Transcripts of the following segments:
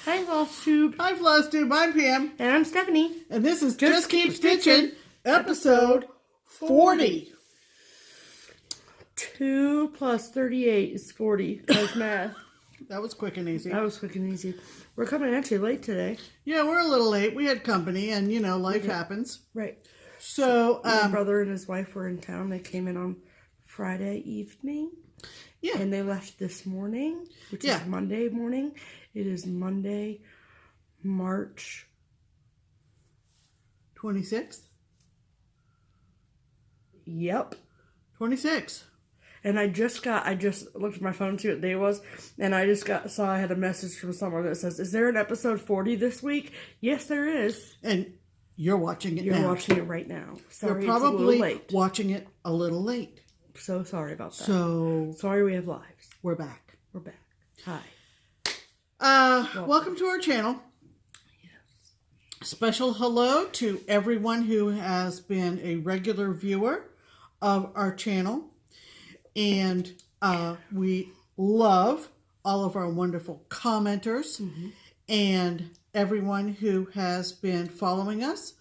Hi, Flosstube. Hi, Flosstube. I'm Pam. And I'm Stephanie. And this is Just Keep Stitchin', episode 40. 2 plus 38 is 40. That's math. That was quick and easy. That was quick and easy. We're coming actually late today. Yeah, we're a little late. We had company, and, you know, life happens. Right. So, my brother and his wife were in town. They came in on Friday evening. Yeah. And they left this morning, which is Monday morning. It is Monday, March 26th? Yep. 26. And I just looked at my phone to see what day it was, and I just saw I had a message from someone that says, "Is there an episode 40 this week?" Yes, there is. And you're watching it now. You're watching it right now. Sorry, you're probably it's a little late. watching it a little late. So sorry about that. So sorry we have lives. We're back. We're back. Hi. Welcome to our channel. Yes. Special hello to everyone who has been a regular viewer of our channel. And we love all of our wonderful commenters and everyone who has been following us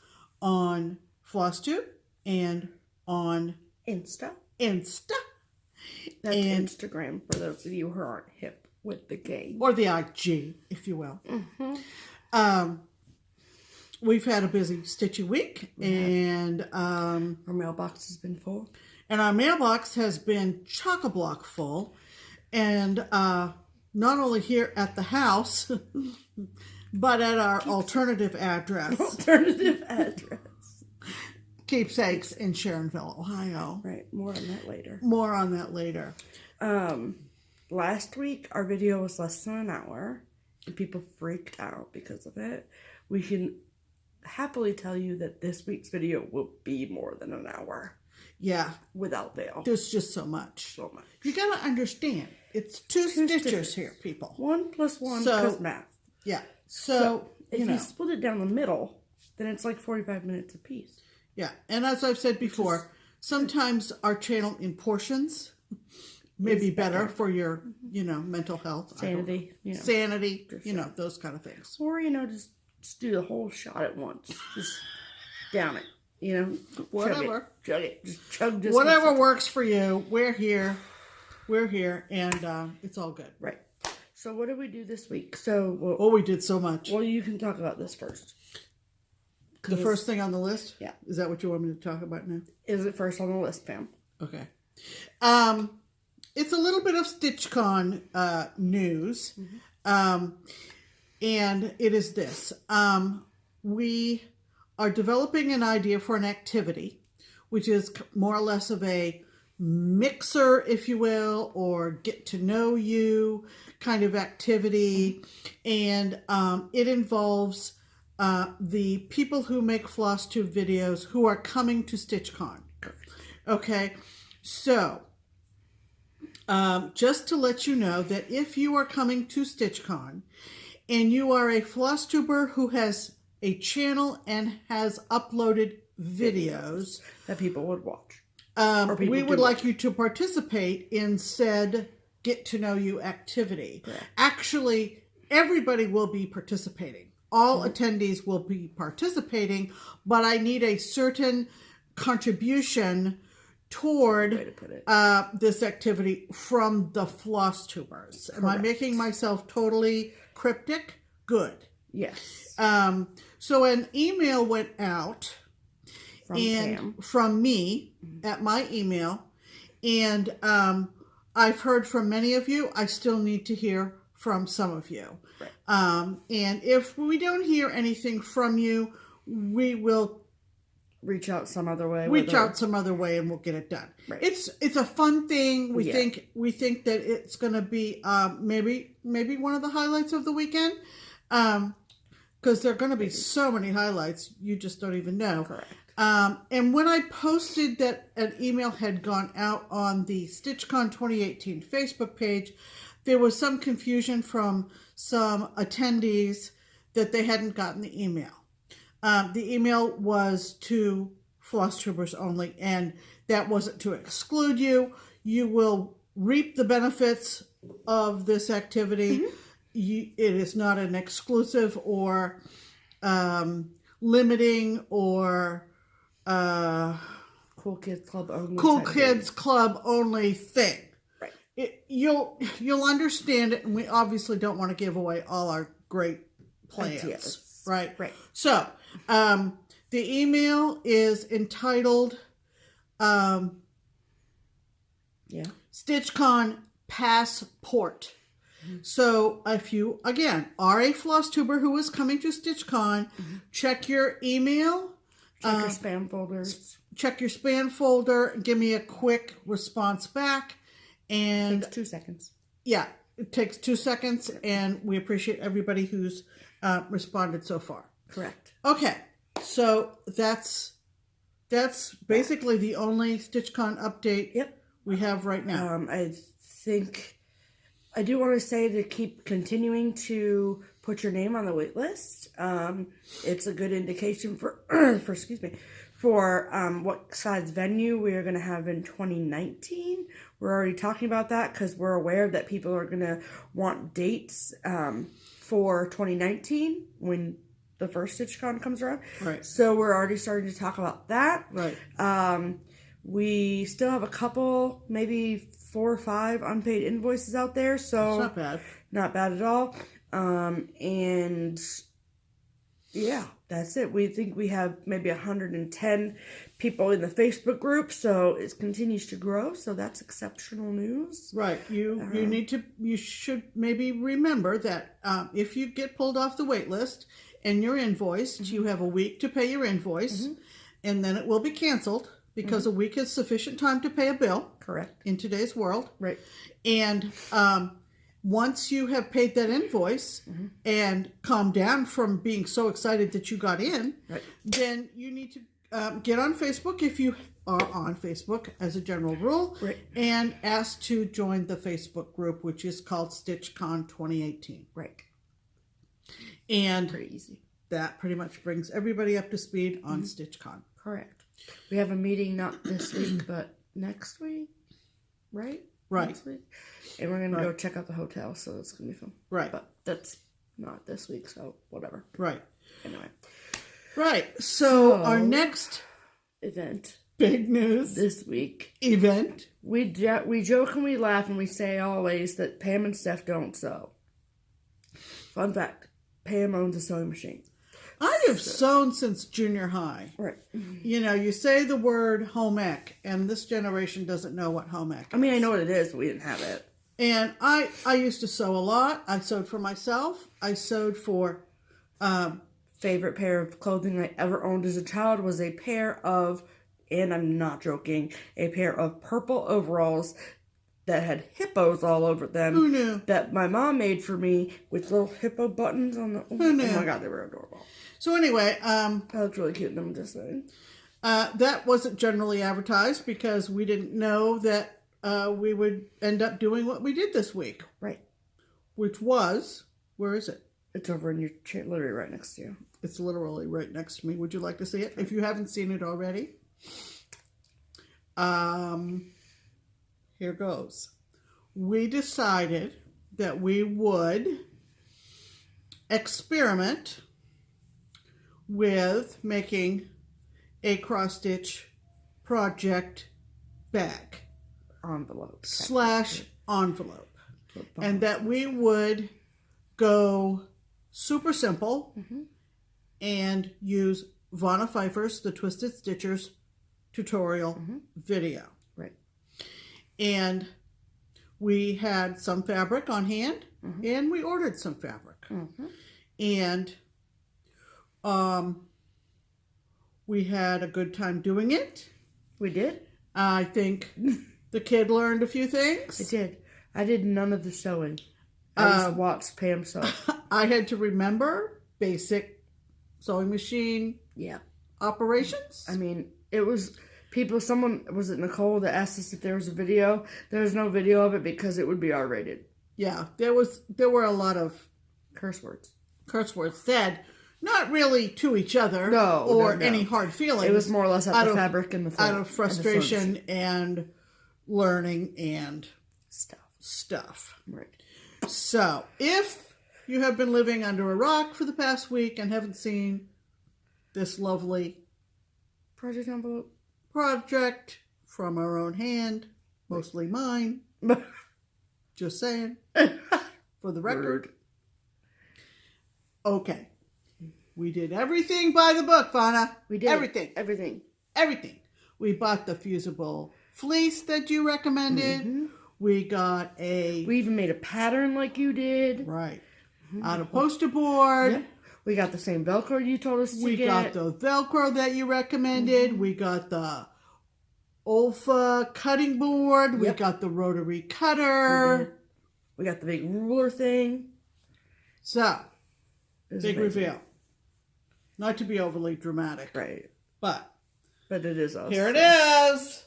on Flosstube and on Insta. That's Instagram for those of you who aren't hip with the game. Or the IG, if you will. We've had a busy, stitchy week, and our mailbox has been full. And our mailbox has been chock-a-block full. And not only here at the house, but at our alternative address. Alternative address. Keepsakes in Sharonville, Ohio. Right. More on that later. More on that later. Last week, our video was less than an hour. And people freaked out because of it. We can happily tell you that this week's video will be more than an hour. Yeah. Without fail. There's just so much. So much. You got to understand. It's two stitchers here, people. 1 + 1 because math. Yeah. So if you split it down the middle, then it's like 45 minutes apiece. Yeah. And as I've said before, sometimes our channel in portions may be better for your, mental health. Sanity. Sanity, those kind of things. Or, just do the whole shot at once. Just down it. Whatever. Chug it. Just chug this. Whatever works for you. We're here. And it's all good. Right. So what did we do this week? So we did so much. Well, you can talk about this first. The first thing on the list? Yeah. Is that what you want me to talk about now? Is it first on the list, Pam? Okay. It's a little bit of StitchCon news. And it is this. We are developing an idea for an activity, which is more or less of a mixer, if you will, or get to know you kind of activity. And it involves the people who make Flosstube videos who are coming to StitchCon. Okay, so just to let you know that if you are coming to StitchCon and you are a Flosstuber who has a channel and has uploaded videos that people would watch, we would like you to participate in said get to know you activity. Correct. Actually, everybody will be participating. All attendees will be participating, but I need a certain contribution toward this activity from the Flosstubers. Am I making myself totally cryptic? Good. Yes. So an email went out from me at my email, and I've heard from many of you. I still need to hear from some of you. Right. And if we don't hear anything from you, we will reach out some other way. And we'll get it done. Right. It's a fun thing. We think that it's going to be maybe one of the highlights of the weekend. Because there are going to be so many highlights, you just don't even know. Correct. And when I posted that an email had gone out on the StitchCon 2018 Facebook page, there was some confusion from some attendees that they hadn't gotten the email. The email was to Flosstubers only, and that wasn't to exclude you. You will reap the benefits of this activity. it is not an exclusive or limiting or Cool Kids Club only. Thing. Right. You'll understand it, and we obviously don't want to give away all our great plans. Ideas. Right. Right. So, the email is entitled StitchCon Passport. So if you, again, are a Flosstuber who is coming to StitchCon, check your email. Check your spam folders. Check your spam folder. Give me a quick response back. And it takes 2 seconds. Yeah, it takes 2 seconds, and we appreciate everybody who's responded so far. Correct. Okay, so that's basically the only StitchCon update we have right now. I think I do want to say to keep continuing to put your name on the wait list. It's a good indication for what size venue we are going to have in 2019. We're already talking about that because we're aware that people are going to want dates for 2019 when the first StitchCon comes around. Right. So we're already starting to talk about that. Right. We still have a couple, maybe 4 or 5 unpaid invoices out there. So it's not bad. Not bad at all. And yeah, that's it. We think we have maybe 110 people in the Facebook group, so it continues to grow. So that's exceptional news. Right. You should maybe remember that if you get pulled off the wait list and you're invoiced, you have a week to pay your invoice, and then it will be canceled because a week is sufficient time to pay a bill. Correct. In today's world. Right. And once you have paid that invoice and calm down from being so excited that you got in, then you need to get on Facebook if you are on Facebook as a general rule, and ask to join the Facebook group, which is called StitchCon 2018. Right. And pretty easy. That pretty much brings everybody up to speed on StitchCon. Correct. We have a meeting not this week, but next week, right? Right. Next week. And we're going to go check out the hotel, so it's going to be fun. Right. But that's not this week, so whatever. Right. Anyway. Right. So our next event. Big news. This week. Event. We joke and we laugh and we say always that Pam and Steph don't sew. Fun fact. Pam owns a sewing machine. I have sewn since junior high. Right. You know, you say the word home ec, and this generation doesn't know what home ec is. I mean, I know what it is, but we didn't have it. And I used to sew a lot. I sewed for myself. I sewed for... favorite pair of clothing I ever owned as a child was a pair of, and I'm not joking, a pair of purple overalls that had hippos all over them. Who knew? That my mom made for me with little hippo buttons on the... Who knew? Oh my god, they were adorable. So anyway... that looked really cute, I'm just saying. That wasn't generally advertised because we didn't know that we would end up doing what we did this week. Right. Which was... Where is it? It's over in your chair, literally right next to you. It's literally right next to me. Would you like to see it? If you haven't seen it already. Here goes. We decided that we would experiment with making a cross-stitch project bag. Envelope. / envelope. And that we would go super simple and use Vonna Pfeiffer's The Twisted Stitchers tutorial video. Right. And we had some fabric on hand and we ordered some fabric. And we had a good time doing it. We did? I think the kid learned a few things. I did. I did none of the sewing. I just watched Pam sew. I had to remember basic sewing machine operations. I mean, it was someone, was it Nicole, that asked us if there was a video? There was no video of it because it would be R-rated. Yeah, there were a lot of curse words said, not really to each other or any hard feelings. It was more or less out of fabric and the out of frustration and learning and stuff. Right. So, if you have been living under a rock for the past week and haven't seen this lovely Project envelope. project from our own hand, mostly mine. Just saying, for the record. Okay. We did everything by the book, Fauna. We did. Everything. Everything. We bought the fusible fleece that you recommended. Mm-hmm. We even made a pattern like you did. Right. Out of poster board. Yep. We got the same Velcro you told us to get. We got the Velcro that you recommended. Mm-hmm. We got the Olfa cutting board. Yep. We got the rotary cutter. We got the big ruler thing. So, big amazing. reveal. Not to be overly dramatic. Right. But it is us. here it is.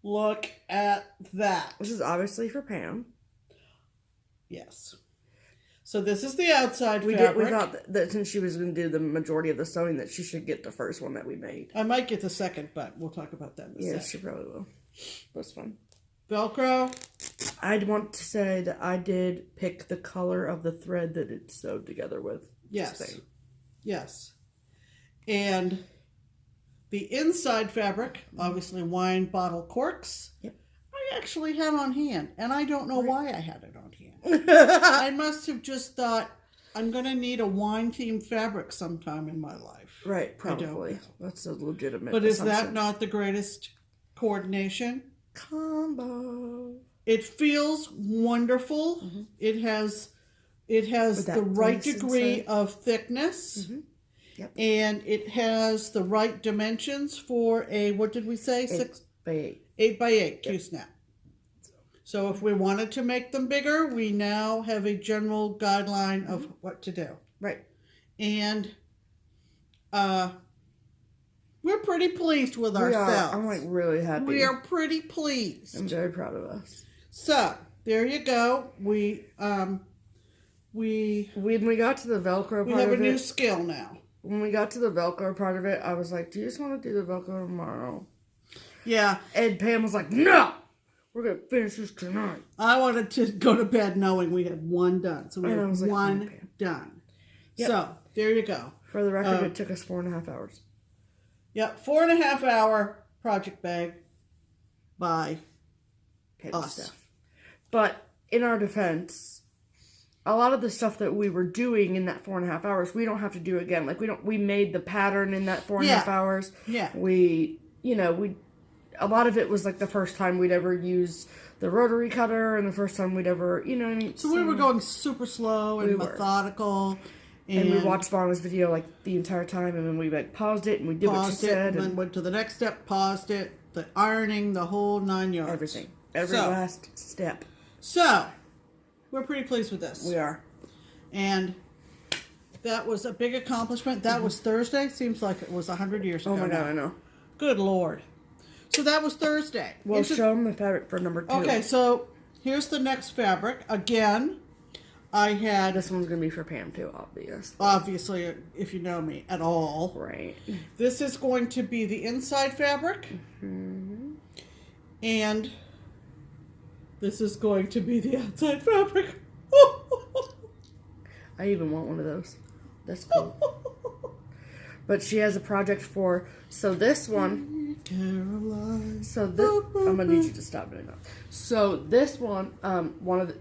Look at that. This is obviously for Pam. Yes. So this is the outside We fabric. thought that since she was going to do the majority of the sewing, that she should get the first one that we made. I might get the second, but we'll talk about that in a Yeah, sec. she probably will. That's fun. Velcro. I'd want to say that I did pick the color of the thread that it's sewed together with. Yes. Yes. And the inside fabric, obviously wine bottle corks. Yep. I actually had on hand, and I don't know why I had it on hand. I must have just thought, I'm going to need a wine-themed fabric sometime in my life. Right, probably. I don't know. That's a legitimate But is that assumption. not the greatest coordination? Combo. It feels wonderful. Mm-hmm. It has With that the right fleece degree inside. of thickness. Mm-hmm. Yep. And it has the right dimensions for a, what did we say? 8 by 8. 8 by 8 Yep. Q-snap. So if we wanted to make them bigger, we now have a general guideline of what to do. Right. And we're pretty pleased with ourselves. I'm like really happy. We are pretty pleased. I'm very proud of us. So there you go. We When we got to the Velcro part have of a new it, skill now. when we got to the Velcro part of it, I was like, "Do you just want to do the Velcro tomorrow?" Yeah, And Pam was like, "No, we're gonna finish this tonight." I wanted to go to bed knowing we had one done. So we And I have was like, one okay. done. Yep. So there you go. For the record, it took us 4.5 hours. Yep, 4.5 hour project bag by Pam and us. Steph. But in our defense, a lot of the stuff that we were doing in that 4.5 hours, we don't have to do again. Like we made the pattern in that 4.5 Yeah. hours. Yeah. A lot of it was like the first time we'd ever used the rotary cutter and the first time we'd ever, you know what I mean? So we were going super slow and We were. methodical. And we watched Vana's video like the entire time, and then we like paused it and we did what she paused it, said and then and went to the next step, paused it, the ironing, the whole 9 yards. everything. Every So- last step. So, we're pretty pleased with this. We are. And that was a big accomplishment. That was Thursday. Seems like it was 100 years ago. Oh my now. god, I know. Good Lord. So that was Thursday. Well, Into- show them the fabric for number 2. Okay, so here's the next fabric. Again, I had, This one's going to be for Pam too, obvious. obviously, if you know me at all, Right. this is going to be the inside fabric. Mm-hmm. And this is going to be the outside fabric. I even want one of those. That's cool. But she has a project for, so this one, Caroline. so this, I'm going to need you to stop doing that. So this one,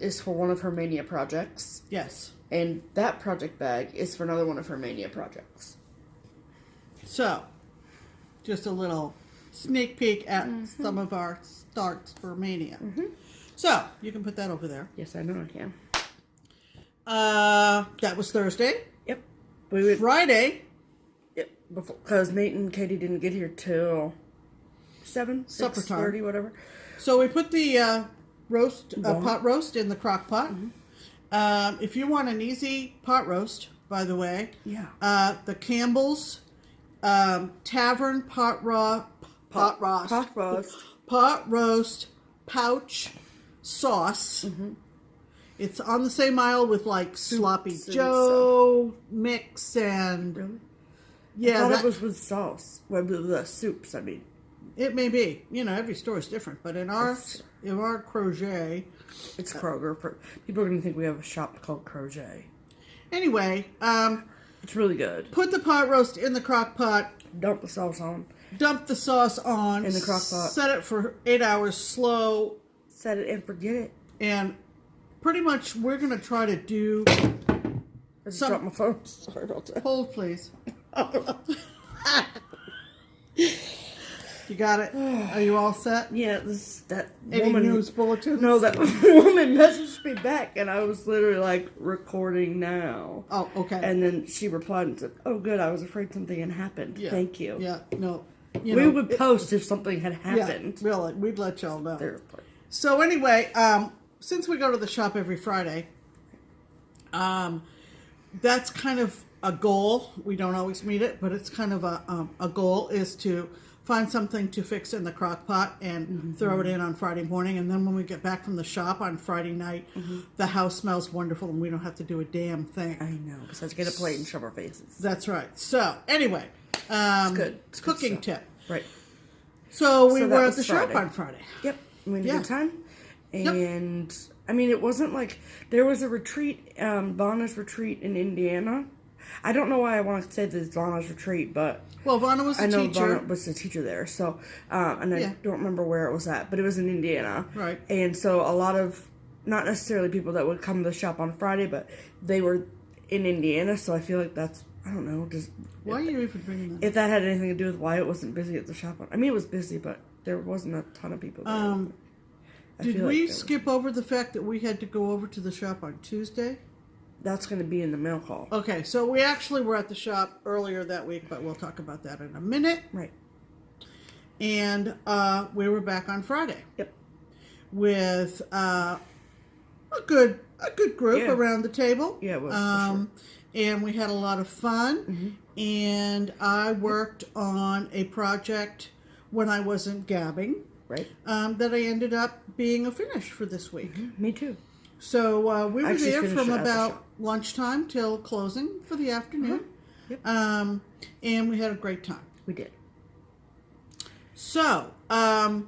is for one of her Mania projects. Yes. And that project bag is for another one of her Mania projects. So, just a little sneak peek at some of our starts for Mania. So, you can put that over there. Yes, I know I can. That was Thursday. Yep. We would, Friday. yep, because Nate and Katie didn't get here till 7, Supper time. 6:30, whatever. So we put the pot roast in the crock pot. If you want an easy pot roast, by the way, Yeah. the Campbell's Tavern pot roast pouch sauce. It's on the same aisle with like Sloppy and Joe mix and Really? yeah, I thought that- it was with sauce. Well, the soups, I mean. it may be. You know, every store is different, but in our crochet, It's Kroger. People are going to think we have a shop called Crochet. Anyway, it's really good. put the pot roast in the crock pot. Dump the sauce on. Dump the sauce on. In the crock pot. Set it for 8 hours slow. Set it and forget it. And pretty much we're going to try to do... I just dropped my phone. Sorry about that. Hold, please. You got it? Are you all set? Yeah, that Any woman... news bulletins? No, that woman messaged me back, and I was literally like, recording now. Oh, okay. And then she replied and said, oh, good, I was afraid something had happened. Yeah. Thank you. Yeah, no. We would post if something had happened. Yeah, really. We'd let y'all know. Seriously. So anyway, since we go to the shop every Friday, that's kind of a goal. We don't always meet it, but it's kind of a goal is to find something to fix in the crock pot and throw it in on Friday morning. And then when we get back from the shop on Friday night, the house smells wonderful and we don't have to do a damn thing. I know, besides get a plate and shove our faces. That's right. So anyway, It's good. It's good cooking stuff. tip. Right. So we So were that at was the shop Friday. on Friday. Yep. We had a Yeah. good time. And, I mean, it wasn't like, there was a retreat, Vanna's retreat in Indiana. I don't know why I want to say this is Vanna's retreat, but Well, Vanna was I a know teacher. Vanna was the teacher there. So, and I Yeah. don't remember where it was at, but it was in Indiana. Right. And so a lot of, not necessarily people that would come to the shop on Friday, but they were in Indiana. So I feel like that's, I don't know, just Why are you even bringing that? if that had anything to do with why it wasn't busy at the shop. I mean, it was busy, but there wasn't a ton of people there. I Did feel we like there skip over the fact that we had to go over to the shop on Tuesday? that's going to be in the mail call. Okay, so we actually were at the shop earlier that week, but we'll talk about that in a minute. Right. And we were back on Friday Yep. with a good group Yeah. around the table. Yeah, it was, for sure. And we had a lot of fun. And I worked on a project when I wasn't gabbing. Right. That I ended up being a finish for this week. Me too. So we were Actually there finished from it at the about shop. lunchtime till closing for the afternoon. Yep. And we had a great time. We did. So, And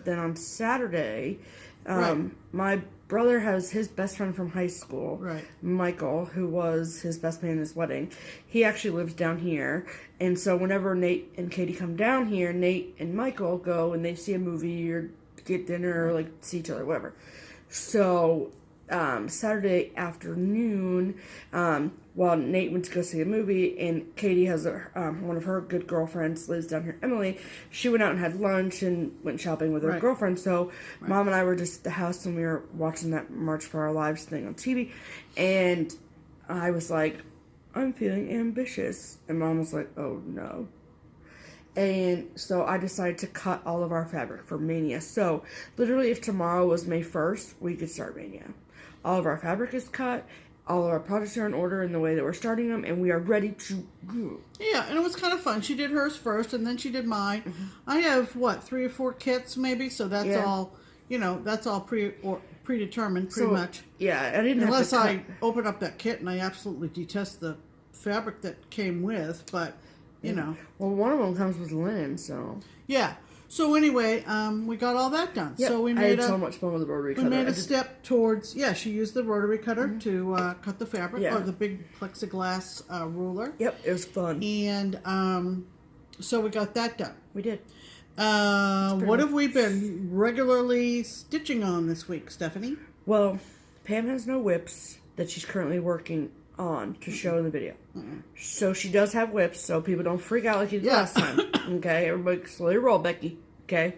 then on Saturday, Right. my brother has his best friend from high school, Right. Michael, who was his best man in his wedding. He actually lives down here. And so whenever Nate and Katie come down here, Nate and Michael go and they see a movie or get dinner or like see each other, whatever. So Saturday afternoon, while Nate went to go see a movie, and Katie has one of her good girlfriends lives down here, Emily. She went out and had lunch and went shopping with her Right. girlfriend. So Mom and I were just at the house and we were watching that March for Our Lives thing on TV, and I was like, I'm feeling ambitious, and Mom was like, oh no. And so I decided to cut all of our fabric for Mania. So literally if tomorrow was May 1st, we could start Mania. All of our fabric is cut. All of our projects are in order in the way that we're starting them. And we are ready to go. yeah, and it was kind of fun. She did hers first, and then she did mine. I have, 3 or 4 kits maybe, so that's Yeah. all, that's all predetermined pretty much. Yeah, I didn't Unless have to I open up that kit and I absolutely detest the fabric that came with, but, Well, one of them comes with linen, so. Yeah. So anyway, we got all that done. Yep. So we I made had so much fun with the rotary cutter. we made I a step towards, she used the rotary cutter to cut the fabric, Yeah. or the big plexiglass ruler. Yep, it was fun. And so we got that done. We did. What have we been regularly stitching on this week, Stephanie? Well, Pam has no whips that she's currently working on to show in the video. So she does have whips, so people don't freak out like you did last time. Okay, everybody slowly roll, Becky. Okay,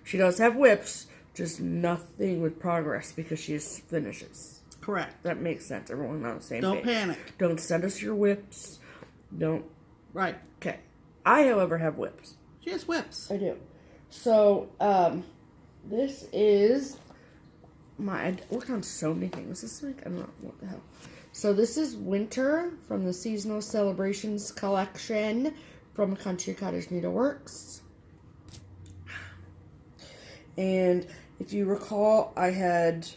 she does have whips, just nothing with progress because she has finishes. Correct. That makes sense. Everyone's on the same Don't page. panic. Don't send us your whips. Don't. Right. Okay. I, however, have whips. She has whips. I do. So, this is I worked on so many things this week. I don't know what the hell. So this is Winter from the Seasonal Celebrations collection from Country Cottage Needleworks. And if you recall, I had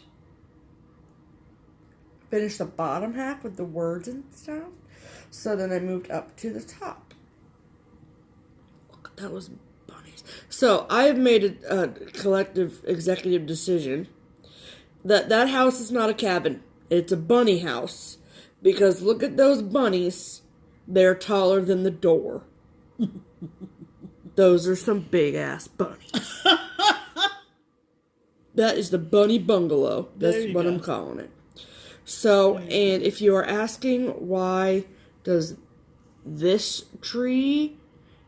finished the bottom half with the words and stuff. So then I moved up to the top. Look, that was bunnies. So I have made a collective executive decision That house is not a cabin. It's a bunny house. Because look at those bunnies. They're taller than the door. Those are some big ass bunnies. That is the bunny bungalow. That's what I'm calling it. So, and if you are asking why does this tree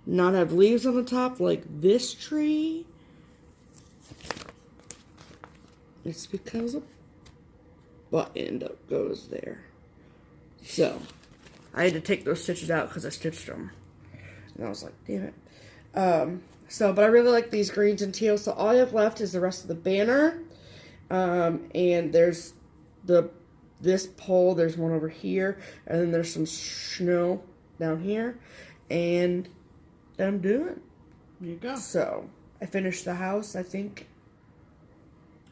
not have leaves on the top like this tree, it's because a button that goes there. So, I had to take those stitches out because I stitched them. And I was like, damn it. But I really like these greens and teals. So all I have left is the rest of the banner. And there's this pole. There's one over here. And then there's some snow down here. And I'm doing. There you go. So I finished the house, I think.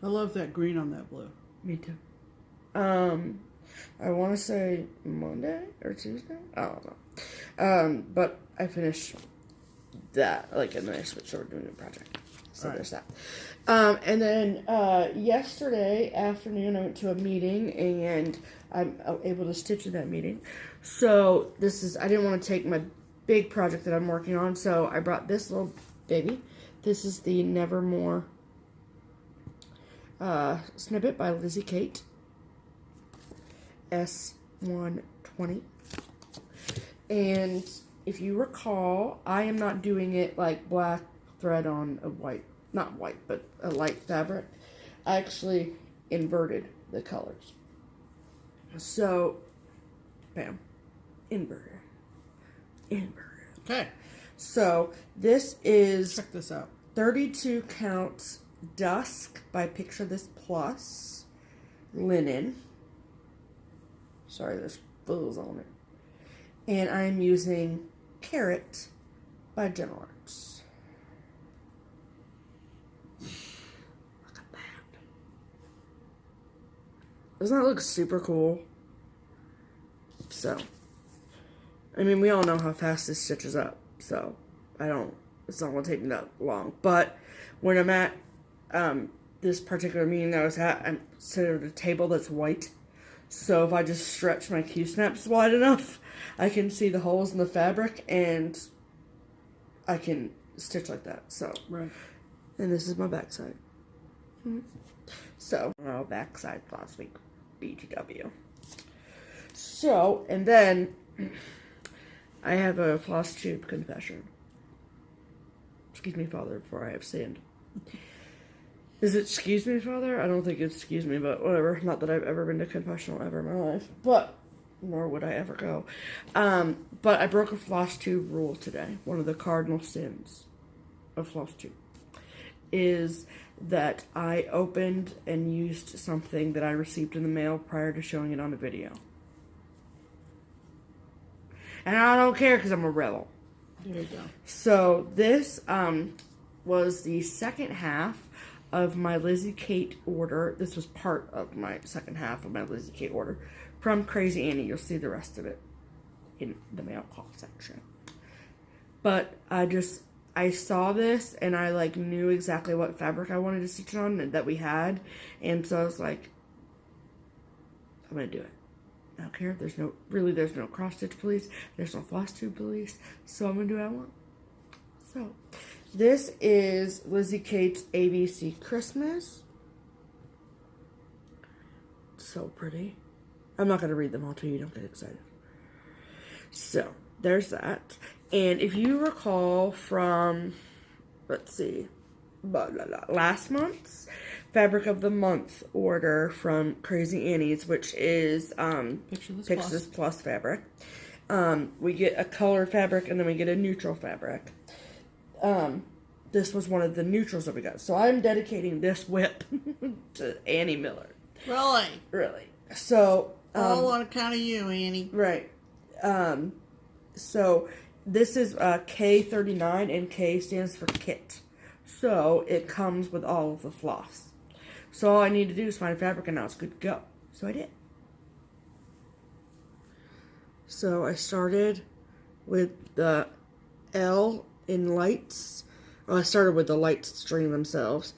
I love that green on that blue. Me too. I want to say Monday or Tuesday. I don't know. But I finished that, like, and then I switched over to a new project. So there's that. And then yesterday afternoon I went to a meeting and I'm able to stitch in that meeting. So I didn't want to take my big project that I'm working on, so I brought this little baby. This is the Nevermore snippet by Lizzie Kate. S120. And if you recall, I am not doing it like black thread on a white, not white, but a light fabric. I actually inverted the colors. So, bam, inverted. Okay. So, this is Check this out. 32 count dusk by Picture This Plus linen. Sorry, there's fuzz on it. And I'm using Carrot by Gentle Arts. Look at that. Doesn't that look super cool? So, I mean, we all know how fast this stitches up. So, it's not going to take me that long. But when I'm at this particular meeting that I was at, I'm sitting at a table that's white. So if I just stretch my Q-snaps wide enough, I can see the holes in the fabric and I can stitch like that. So, right. And this is my backside. So, backside last week, BTW. So, and then I have a Flosstube confession. Excuse me, Father, before I have sinned. Is it excuse me, Father? I don't think it's excuse me, but whatever. Not that I've ever been to confessional ever in my life. But, nor would I ever go. But I broke a Flosstube rule today. One of the cardinal sins of Flosstube is that I opened and used something that I received in the mail prior to showing it on a video. And I don't care because I'm a rebel. There you go. So, this was the second half of my Lizzie Kate order. This was part of my second half of my Lizzie Kate order from Crazy Annie. You'll see the rest of it in the mail call section. But I saw this and I like knew exactly what fabric I wanted to stitch on and that we had. And so I was like, I'm going to do it. I don't care. There's no cross stitch police. There's no Flosstube police. So I'm going to do what I want. So this is Lizzie Kate's ABC Christmas. So pretty. I'm not going to read them all to you. Don't get excited. So, there's that. And if you recall from, let's see, last month's Fabric of the Month order from Crazy Annie's, which is Picture This Plus fabric. We get a color fabric and then we get a neutral fabric. This was one of the neutrals that we got. So I'm dedicating this whip to Annie Miller. Really? So all on account of you, Annie. Right. So this is K39 and K stands for kit. So it comes with all of the floss. So all I need to do is find fabric and now it's good to go. So I did. So I started with the L in lights. Well, I started with the lights string themselves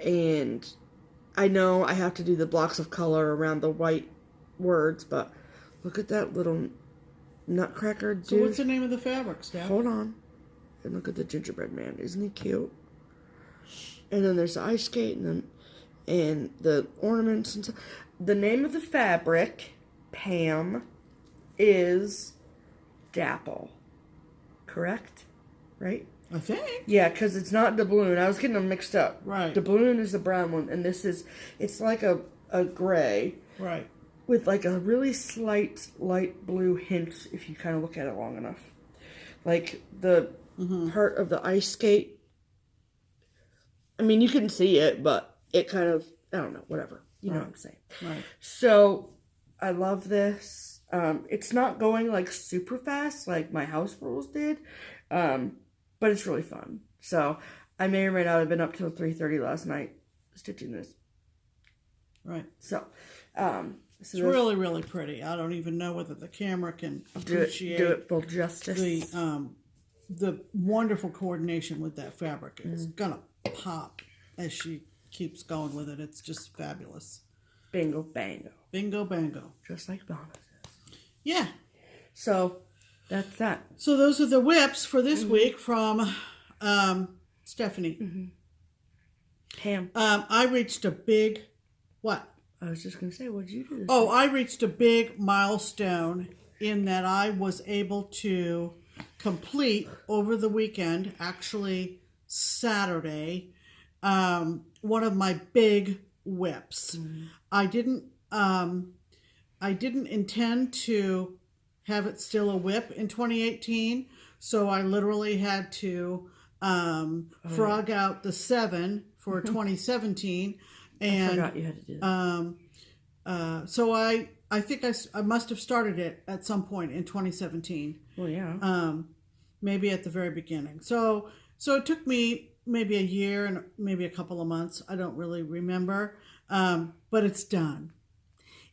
and I know I have to do the blocks of color around the white words, but look at that little nutcracker dude. So what's the name of the fabric, Steph? Hold on. And look at the gingerbread man. Isn't he cute? And then there's the ice skate and the ornaments and stuff. The name of the fabric, Pam, is Dapple. Correct? Right? I think. Yeah, because it's not doubloon. I was getting them mixed up. Right. Doubloon is the brown one, and this is, it's like a gray. Right. With like a really slight light blue hint if you kind of look at it long enough. Like the part of the ice skate. I mean, you can see it, but it kind of, I don't know, whatever. You know what I'm saying. Right. So, I love this. It's not going like super fast like my house rules did, but it's really fun. So, I may or may not have been up till 3:30 last night stitching this. Right. So, it's really, really pretty. I don't even know whether the camera can appreciate do it full justice. The wonderful coordination with that fabric. It's gonna pop as she keeps going with it. It's just fabulous. Bingo bango. Bingo bango. Just like Donna says. Yeah. So that's that. So those are the whips for this week from Stephanie. Pam. I reached a big what? I was just gonna say, what did you do? I reached a big milestone in that I was able to complete over the weekend, actually Saturday, one of my big whips. I didn't intend to have it still a whip in 2018, so I literally had to frog out the 7 for 2017. And I forgot you had to do that. so I think I must have started it at some point in 2017. Well, yeah. Maybe at the very beginning. So it took me maybe a year and maybe a couple of months. I don't really remember. But it's done.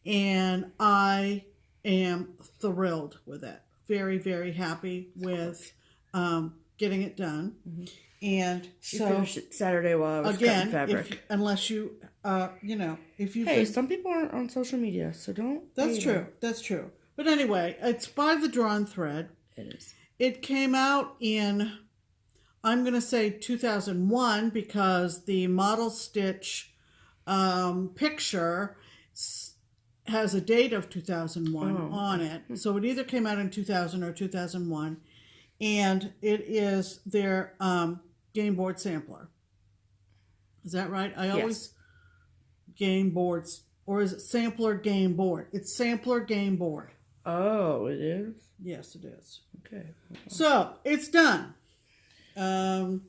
And I am thrilled with it. Very, very happy with getting it done. And You so finished it Saturday while I was cutting fabric. unless you, if you Hey, some people aren't on social media, so don't. That's true. That's true. But anyway, it's by the Drawn Thread. It is. It came out in, I'm going to say 2001 because the model stitch picture has a date of 2001 on it. So it either came out in 2000 or 2001. And it is their game board sampler. Is that right? I always game boards, or is it sampler game board? It's sampler game board. Oh, it is? Yes, it is. Okay. So it's done. And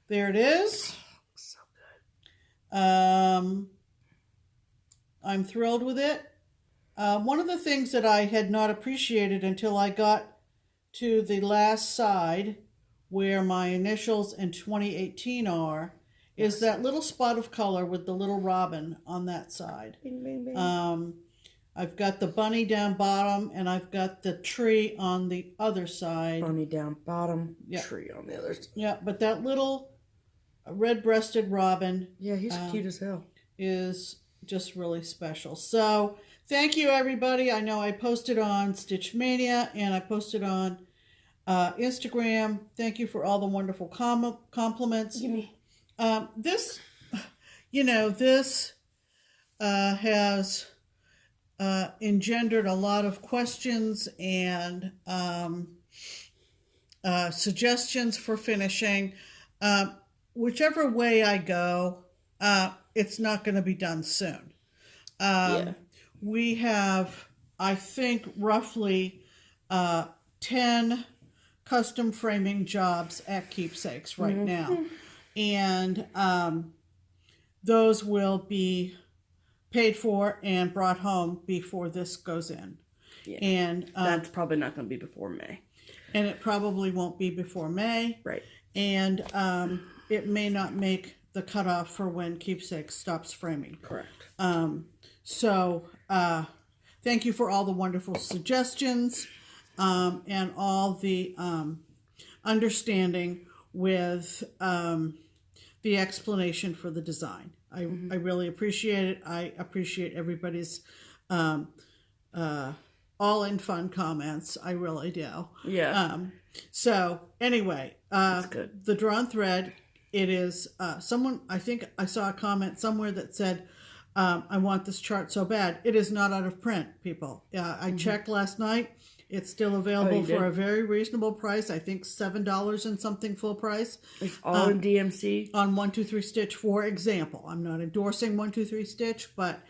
there it is. So good. I'm thrilled with it. One of the things that I had not appreciated until I got to the last side where my initials in 2018 are is that little spot of color with the little robin on that side. Bing, bing, bing. I've got the bunny down bottom and I've got the tree on the other side. Bunny down bottom, tree on the other side. Yeah, but that little red-breasted robin. Yeah, he's cute as hell. Is just really special. So thank you, everybody. I know I posted on Stitch Mania and I posted on Instagram. Thank you for all the wonderful compliments. Give me. This has engendered a lot of questions and suggestions for finishing. Whichever way I go, it's not going to be done soon. We have, I think, roughly 10 custom framing jobs at Keepsakes right now. And those will be paid for and brought home before this goes in. Yeah. And that's probably not going to be before May. And it probably won't be before May. Right. And it may not make the cutoff for when Keepsakes stops framing. Correct. So thank you for all the wonderful suggestions and all the understanding with the the explanation for the design. I really appreciate it. I appreciate everybody's all in fun comments. I really do. Yeah. So anyway, That's good. the drawn thread, it is someone, I think I saw a comment somewhere that said, I want this chart so bad. It is not out of print, people. I checked last night. It's still available for a very reasonable price. I think $7 and something full price. It's all in DMC. On 123 Stitch, for example. I'm not endorsing 123 Stitch, but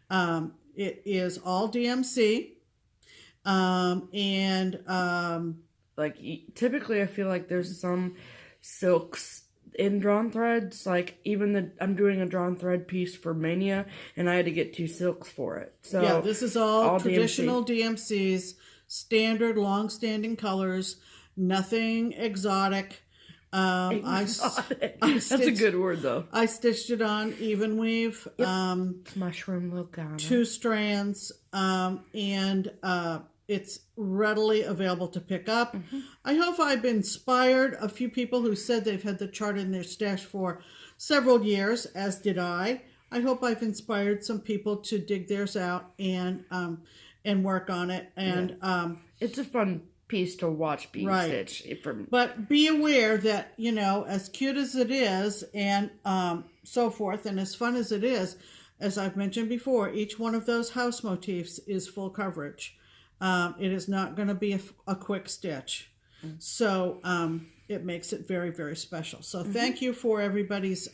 it is all DMC. Like, typically I feel like there's some silks in drawn threads. Like, even I'm doing a drawn thread piece for Mania, and I had to get 2 silks for it. So yeah, this is all traditional DMC. DMCs, standard, long-standing colors, nothing exotic. Exotic. That's a good word, though. I stitched it on even weave. Yep. Mushroom Logana. 2 strands, and it's readily available to pick up. I hope I've inspired a few people who said they've had the chart in their stash for several years, as did I. I hope I've inspired some people to dig theirs out and work on it. And it's a fun piece to watch being stitched. But be aware that, you know, as cute as it is and so forth, and as fun as it is, as I've mentioned before, each one of those house motifs is full coverage. It is not going to be a quick stitch. So it makes it very, very special. So thank you for everybody's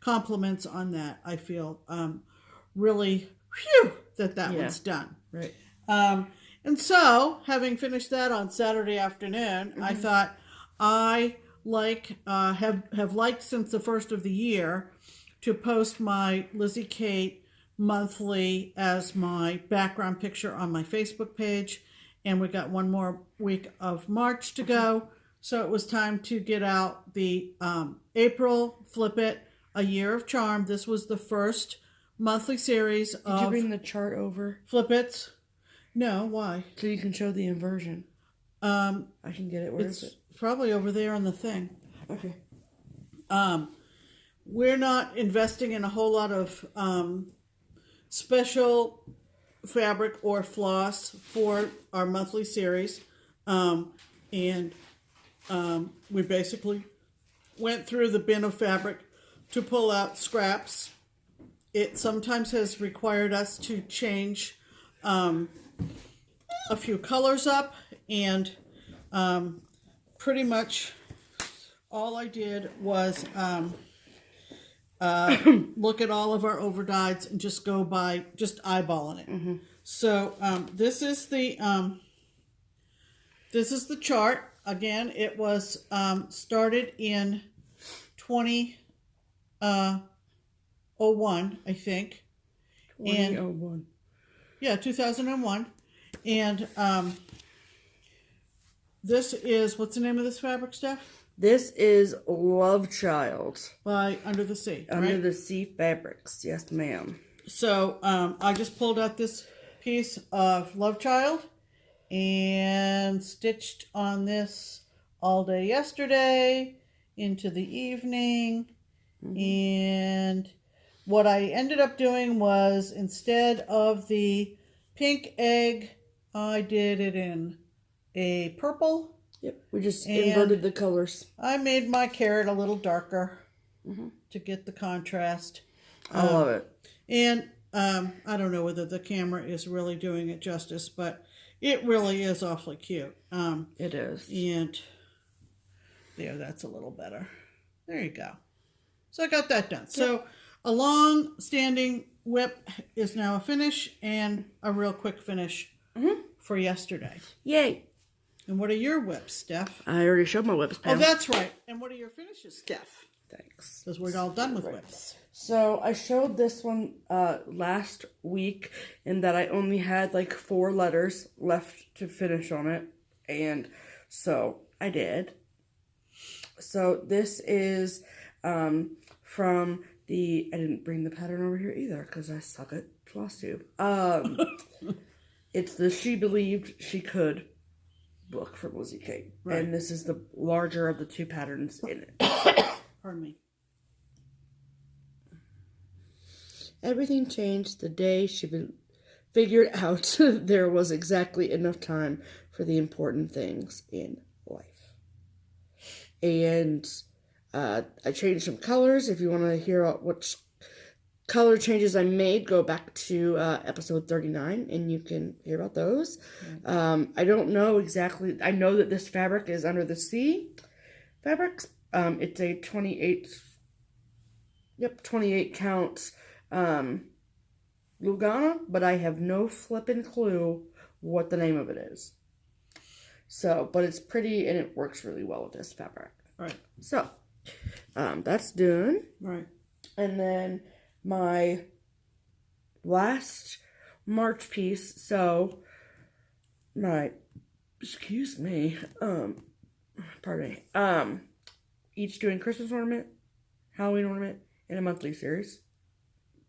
compliments on that. I feel really that one's done. Right. And so, having finished that on Saturday afternoon, I thought I have liked since the first of the year to post my Lizzie Kate monthly as my background picture on my Facebook page. And we got one more week of March to go. So it was time to get out the April Flip It, A Year of Charm. This was the first monthly series of... Did you bring the chart over? Flip It's. No, why? So you can show the inversion. I can get it. Where is it? Probably over there on the thing. Okay. We're not investing in a whole lot of special fabric or floss for our monthly series. We basically went through the bin of fabric to pull out scraps. It sometimes has required us to change a few colors up, and pretty much all I did was look at all of our overdyes and just go by just eyeballing it. So this is the chart. Again, it was started in 2001, I think. 2001. Yeah, 2001. And this is, what's the name of this fabric, Steph? This is Love Child. By Under the Sea, Under the Sea Fabrics. Yes, ma'am. So I just pulled out this piece of Love Child and stitched on this all day yesterday into the evening. And what I ended up doing was, instead of the pink egg, I did it in a purple. Yep, we just inverted the colors. I made my carrot a little darker to get the contrast. I love it. And I don't know whether the camera is really doing it justice, but it really is awfully cute. It is. And there, that's a little better. There you go. So I got that done. Yep. So a long-standing whip is now a finish, and a real quick finish for yesterday. Yay. And what are your whips, Steph? I already showed my whips, Pam. Oh, that's right. And what are your finishes, Steph? Thanks. Because we're all done with whips. So I showed this one last week, in that I only had like 4 letters left to finish on it. And so I did. So this is from the... I didn't bring the pattern over here either because I suck at Flosstube. It's the She Believed She Could book from Lizzie Kate. Right. And this is the larger of the 2 patterns in it. Pardon me. Everything changed the day she figured out there was exactly enough time for the important things in life. And I changed some colors. If you want to hear which color changes I made, go back to episode 39 and you can hear about those. I don't know exactly. I know that this fabric is Under the Sea fabrics. It's a 28 count Lugana, but I have no flippin' clue what the name of it is. So, but it's pretty and it works really well with this fabric. Right. So, that's done. Right. And then my last March piece, so pardon me, each doing Christmas ornament, Halloween ornament, and a monthly series.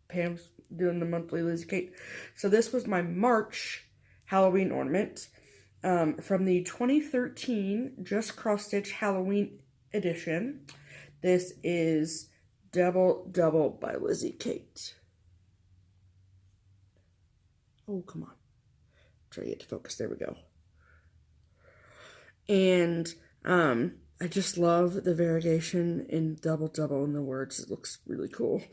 Pam's doing the monthly Lizzie Kate. So this was my March Halloween ornament from the 2013 Just Cross Stitch Halloween edition. This is Double Double by Lizzie Kate. Oh, come on. Try to get to focus. There we go. And I just love the variegation in Double Double in the words. It looks really cool.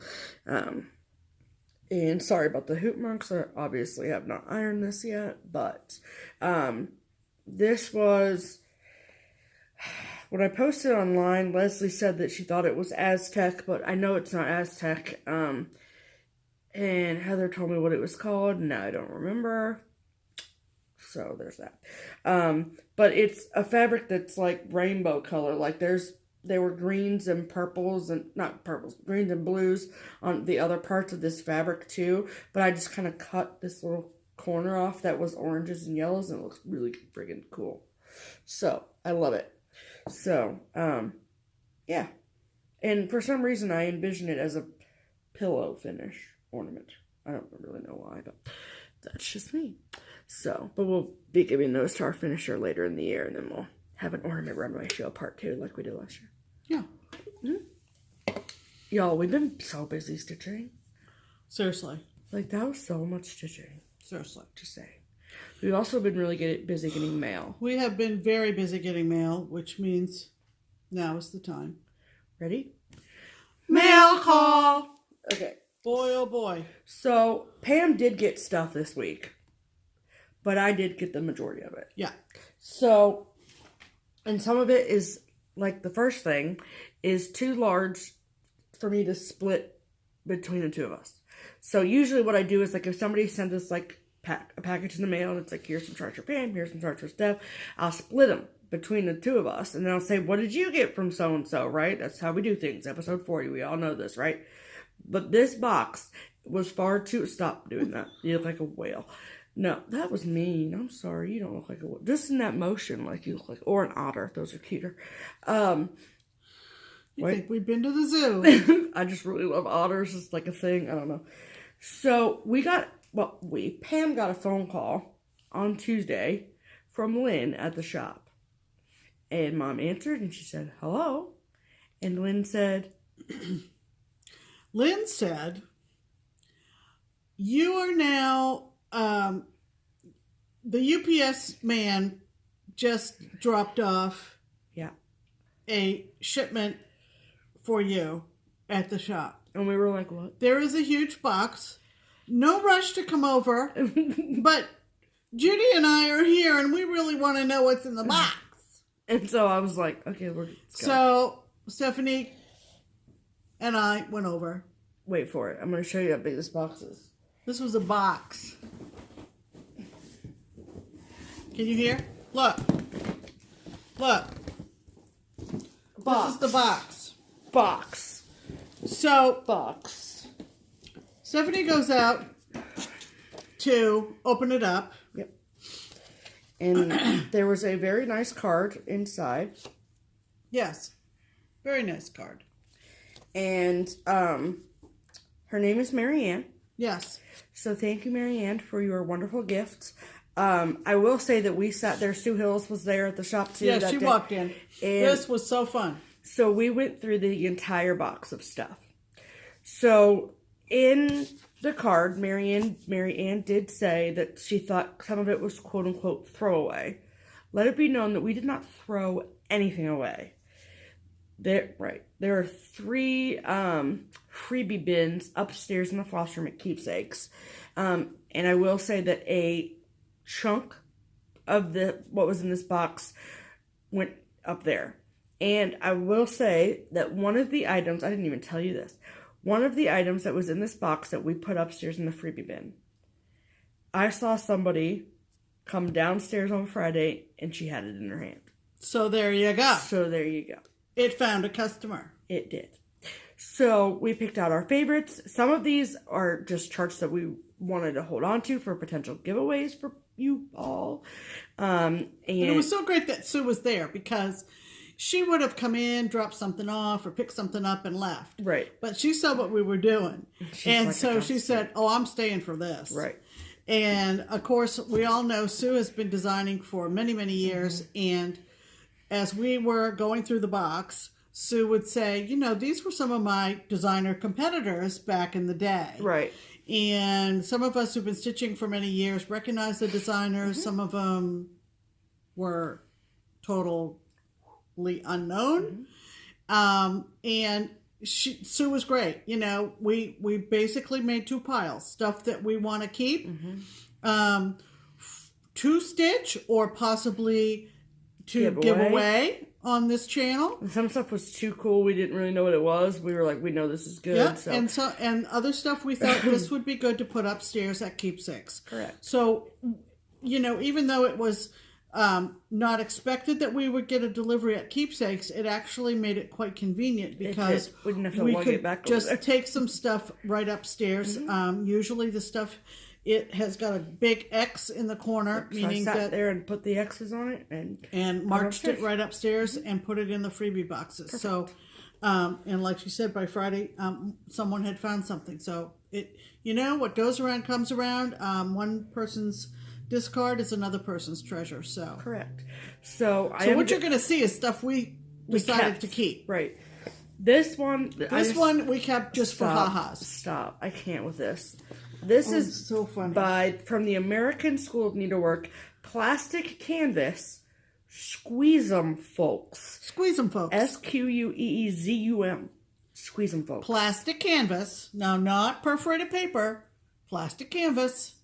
And sorry about the hoop marks. I obviously have not ironed this yet, but this was, when I posted online, Leslie said that she thought it was Aztec, but I know it's not Aztec. And Heather told me what it was called. Now I don't remember. So there's that. But it's a fabric that's like rainbow color. Like there were greens and purples and not purples, greens and blues on the other parts of this fabric too. But I just kind of cut this little corner off that was oranges and yellows, and it looks really friggin' cool. So I love it. So, yeah. And for some reason I envision it as a pillow finish ornament. I don't really know why, but that's just me. So, but we'll be giving those to our finisher later in the year, and then we'll have an ornament runway show part 2 like we did last year. Yeah. Mm-hmm. Y'all, we've been so busy stitching. Seriously. Like, that was so much stitching. Seriously. Just saying. We've also been really busy getting mail. We have been very busy getting mail, which means now is the time. Ready? Mail call! Okay. Boy, oh boy. So, Pam did get stuff this week, but I did get the majority of it. Yeah. So, and some of it is, like, the first thing is too large for me to split between the two of us. So, usually what I do is, like, if somebody sends us, like, a package in the mail, and it's like, here's some charts for Pam, here's some charts for Steph, I'll split them between the two of us, and then I'll say, what did you get from so-and-so, right? That's how we do things. Episode 40, we all know this, right? But this box was far too... Stop doing that. You look like a whale. No, that was mean. I'm sorry. You don't look like a whale. Just in that motion, like you look like... Or an otter. Those are cuter. You think we've been to the zoo. I just really love otters. It's like a thing. I don't know. So, Pam got a phone call on Tuesday from Lynn at the shop. And Mom answered and she said, hello. And Lynn said... you are now, the UPS man just dropped off a shipment for you at the shop. And we were like, what? There is a huge box. No rush to come over. But Judy and I are here and we really want to know what's in the box. And so I was like, okay, let's go. So Stephanie and I went over. Wait for it. I'm going to show you how big this box is. This was a box. Can you hear? Look. Look. Box. This is the box. Box. So, box. Stephanie goes out to open it up. Yep. And there was a very nice card inside. Yes. Very nice card. And her name is Marianne. Yes. So thank you, Marianne, for your wonderful gifts. I will say that we sat there. Sue Hills was there at the shop too. Yeah, she walked in. And this was so fun. So we went through the entire box of stuff. So in the card, Mary Ann did say that she thought some of it was quote unquote throwaway. Let it be known that we did not throw anything away. There are 3 freebie bins upstairs in the floss room at Keepsakes. And I will say that a chunk of what was in this box went up there. And I will say that one of the items, I didn't even tell you this, one of the items that was in this box that we put upstairs in the freebie bin, I saw somebody come downstairs on Friday and she had it in her hand. So there you go. It found a customer. It did. So we picked out our favorites. Some of these are just charts that we wanted to hold on to for potential giveaways for you all. And it was so great that Sue was there because she would have come in, dropped something off, or picked something up and left. Right. But she saw what we were doing. And so she said, oh, I'm staying for this. Right. And, of course, we all know Sue has been designing for many, many years. And as we were going through the box, Sue would say, these were some of my designer competitors back in the day. Right. And some of us who've been stitching for many years recognize the designers. Some of them were totally unknown. And Sue was great. We basically made 2 piles. Stuff that we want to keep to stitch or possibly to give away on this channel. And some stuff was too cool. We didn't really know what it was. We were like, we know this is good. Yeah, and other stuff we thought this would be good to put upstairs at Keepsakes. Correct. So, even though it was not expected that we would get a delivery at Keepsakes, it actually made it quite convenient because we didn't have to lug it back just over there. take some stuff right upstairs. Usually the stuff, it has got a big X in the corner, meaning I sat that there and put the X's on it and marched it right upstairs and put it in the freebie boxes. Perfect. So, and like she said, by Friday, someone had found something. So what goes around comes around. One person's discard is another person's treasure. So correct. So what you're going to see is stuff we decided to keep. Right. This one we kept just for ha-has. Stop! I can't with this. This is so funny. From the American School of Needlework, plastic canvas. Squeeze 'em, folks. Squeeze 'em, folks. SQUEEZUM. Squeeze 'em, folks. Plastic canvas. Now, not perforated paper. Plastic canvas.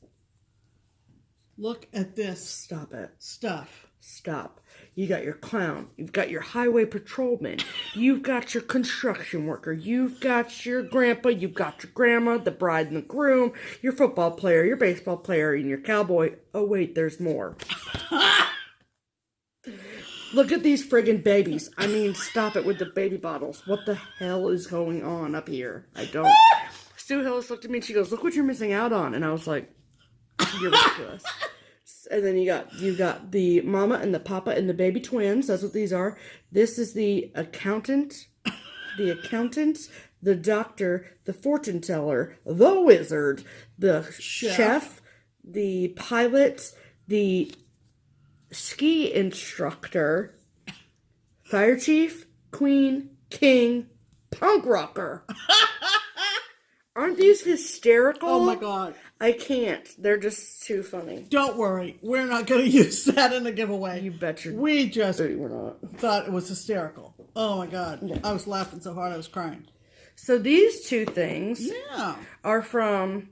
Look at this. Stop it. Stuff. Stop. You got your clown. You've got your highway patrolman. You've got your construction worker. You've got your grandpa. You've got your grandma, the bride and the groom, your football player, your baseball player, and your cowboy. Oh, wait, there's more. Look at these friggin' babies. I mean, stop it with the baby bottles. What the hell is going on up here? I don't. Sue Hillis looked at me and she goes, look what you're missing out on. And I was like, you're ridiculous. And then you got the mama and the papa and the baby twins. That's what these are. This is the accountant, the doctor, the fortune teller, the wizard, the chef, the pilot, the ski instructor, fire chief, queen, king, punk rocker. Aren't these hysterical? Oh my God. I can't. They're just too funny. Don't worry. We're not going to use that in a giveaway. You betcha. We just we're not. thought it was hysterical. Oh my God. Yeah. I was laughing so hard I was crying. So these 2 things are from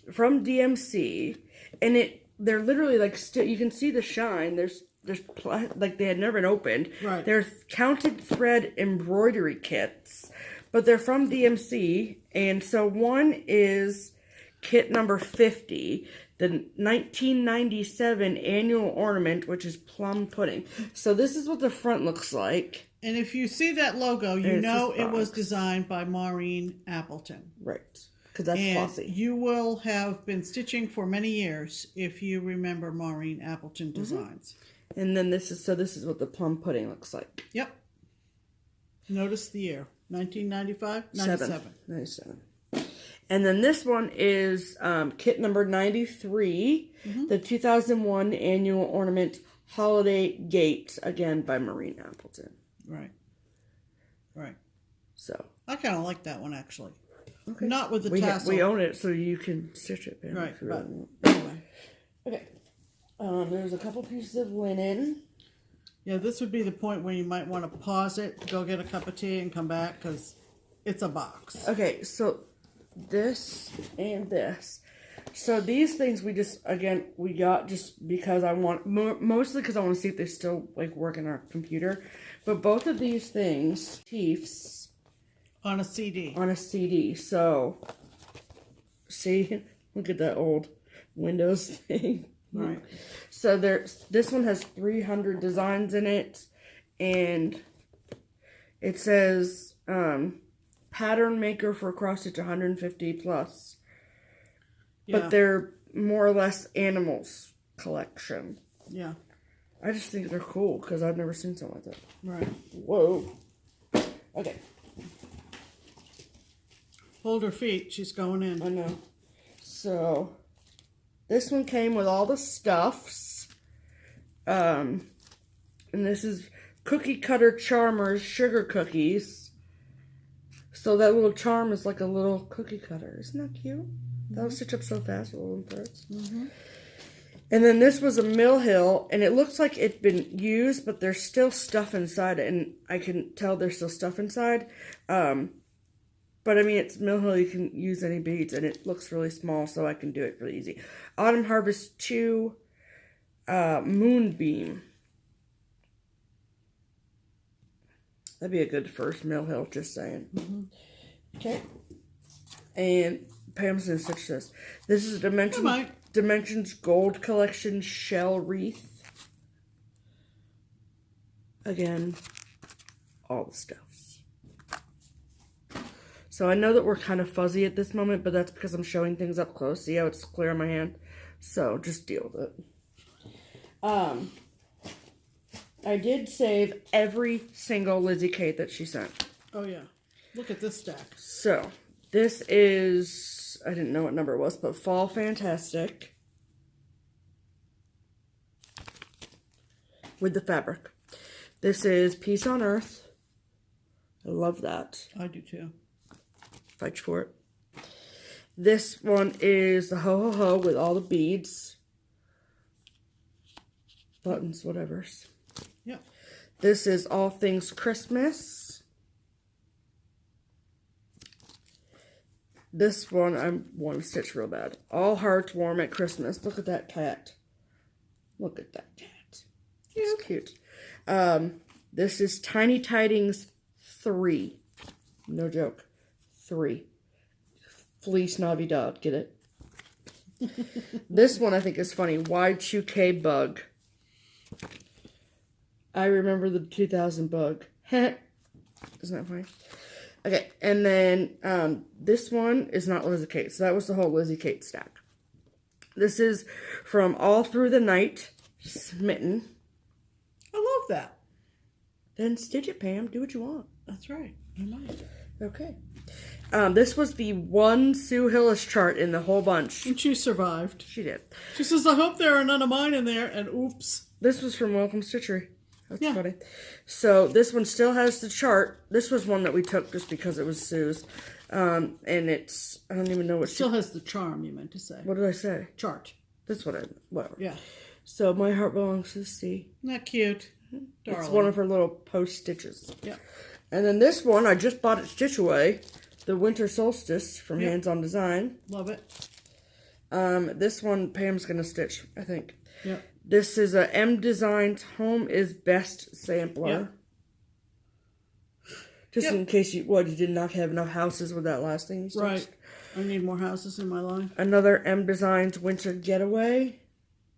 DMC. And they're literally like, you can see the shine. There's like they had never been opened. Right. They're counted thread embroidery kits. But they're from DMC. And so one is kit number 50, the 1997 annual ornament, which is plum pudding. So this is what the front looks like. And if you see that logo, you know it was designed by Maureen Appleton. Right. Because that's Flossie. You will have been stitching for many years if you remember Maureen Appleton designs. And then this is what the plum pudding looks like. Yep. Notice the year. 1995? 97. And then this one is kit number 93, the 2001 annual ornament holiday gate, again by Maureen Appleton. Right. So I kind of like that one, actually. Okay. Not with the we tassel. We own it, so you can stitch it. Pam, Right, if you but really want. anyway. Okay. There's a couple pieces of linen. Yeah, this would be the point where you might want to pause it, go get a cup of tea, and come back, because it's a box. Okay, so this and this. So these things we got just because I want, mostly because I want to see if they still like work in our computer. But both of these things, Chiefs. On a CD. On a CD. So, see, look at that old Windows thing. Right. So this one has 300 designs in it, and it says pattern maker for cross stitch 150 plus. Yeah. But they're more or less animals collection. Yeah. I just think they're cool because I've never seen something like that. Right. Whoa. Okay. Hold her feet. She's going in. I know. So, this one came with all the stuffs. And this is Cookie Cutter Charmers Sugar Cookies. So that little charm is like a little cookie cutter. Isn't that cute? Mm-hmm. That'll stitch up so fast with little threads. Mm-hmm. And then this was a Mill Hill, and it looks like it's been used, but there's still stuff inside it, and I can tell there's still stuff inside. But I mean, it's Mill Hill, you can use any beads, and it looks really small, so I can do it really easy. Autumn Harvest 2 Moonbeam. That'd be a good first Mill Hill, just saying. Mm-hmm. Okay. And Pam's gonna stitch this. This is a Dimensions Gold Collection Shell Wreath. Again, all the stuffs. So I know that we're kind of fuzzy at this moment, but that's because I'm showing things up close. See how it's clear in my hand? So just deal with it. I did save every single Lizzie Kate that she sent. Oh yeah. Look at this stack. So this is, I didn't know what number it was, but Fall Fantastic. With the fabric. This is Peace on Earth. I love that. I do too. Fight for it. This one is the Ho Ho Ho with all the beads. Buttons, whatever's. Yep. This is All Things Christmas. This one I want to stitch real bad. All Hearts Warm at Christmas. Look at that cat. Look at that cat. It's cute. This is Tiny Tidings 3. No joke. 3. Fleece Navidad. Get it? This one I think is funny. Y2K Bug. I remember the 2000 bug. Isn't that funny? Okay, and then this one is not Lizzie Kate. So that was the whole Lizzie Kate stack. This is from All Through the Night, Smitten. I love that. Then stitch it, Pam. Do what you want. That's right. I might. Okay. This was the one Sue Hillis chart in the whole bunch. And she survived. She did. She says, I hope there are none of mine in there. And oops. This was from Welcome Stitchery. That's funny. So this one still has the chart. This was one that we took just because it was Sue's. And it's, I don't even know what still has the charm, you meant to say. What did I say? Chart. That's what whatever. Yeah. So My Heart Belongs to C. Isn't that cute? Darling. It's one of her little post stitches. Yeah. And then this one, I just bought at Stitch Away. The Winter Solstice from Hands On Design. Love it. This one Pam's going to stitch, I think. Yeah. This is a M Designs Home is Best sampler. Yep. Just in case you did not have enough houses with that last thing you stitched. Right. I need more houses in my line. Another M Designs Winter Getaway.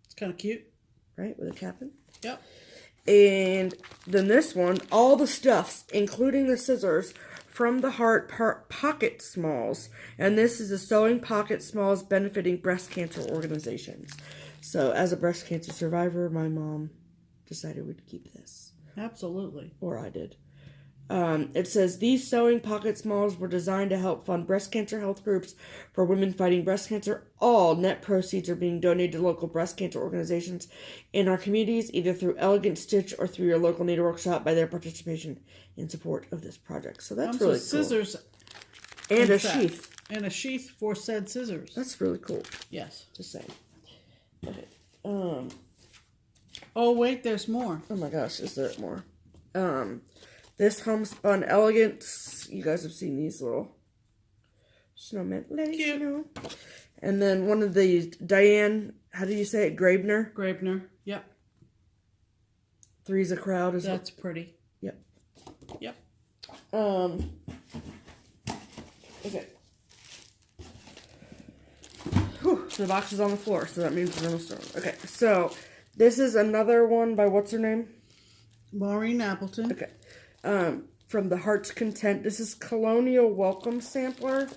It's kind of cute. Right, with a captain. Yep. And then this one, all the stuffs, including the scissors, from the Heart Pocket Smalls. And this is a Sewing Pocket Smalls benefiting breast cancer organizations. So, as a breast cancer survivor, my mom decided we'd keep this. Absolutely. Or I did. It says, these Sewing Pocket Smalls were designed to help fund breast cancer health groups for women fighting breast cancer. All net proceeds are being donated to local breast cancer organizations in our communities, either through Elegant Stitch or through your local needlework shop by their participation in support of this project. So that's really cool. Scissors And In a fact, sheath. And a sheath for said scissors. That's really cool. Yes. Just saying. Okay. Oh, wait, there's more. Oh my gosh, is there more? This homespun elegance. You guys have seen these little snowmen. Cute. Snow. And then one of these, Diane, how do you say it? Graebner? Graebner. Yep. Three's a crowd. That's pretty. Yep. Yep. Okay. Whew, the box is on the floor, so that means we're going to start. Okay, so this is another one by what's her name? Maureen Appleton. Okay. From the Heart's Content. This is Colonial Welcome Sampler.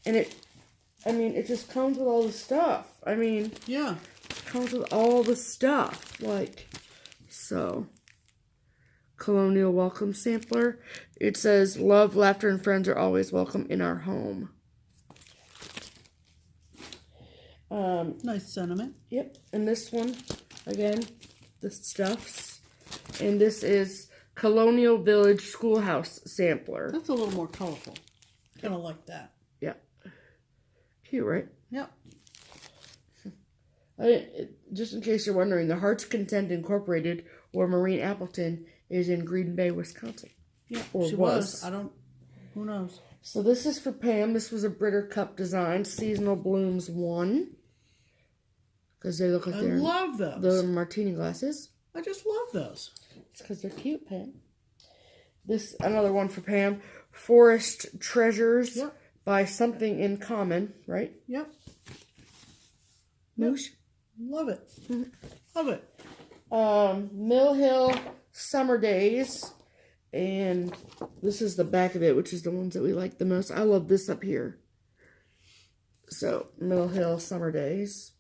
And it just comes with all the stuff. Yeah. It comes with all the stuff. Like, so. Colonial Welcome Sampler. It says, love, laughter, and friends are always welcome in our home. Nice sentiment. Yep. And this one, again, the stuffs. And this is Colonial Village Schoolhouse Sampler. That's a little more colorful. Kind of like that. Yeah. Cute, right? Yep. Just in case you're wondering, the Heart's Content Incorporated, or Maureen Appleton, is in Green Bay, Wisconsin. Yeah, or she was. Who knows? So this is for Pam. This was a Britter Cup design. Seasonal Blooms 1. Because they look like they're love those. The martini glasses. I just love those. It's because they're cute, Pam. This, another one for Pam. Forest Treasures by Something in Common, right? Yep. Moosh? Love it. Love it. Mill Hill Summer Days. And this is the back of it, which is the ones that we like the most. I love this up here. So, Mill Hill Summer Days.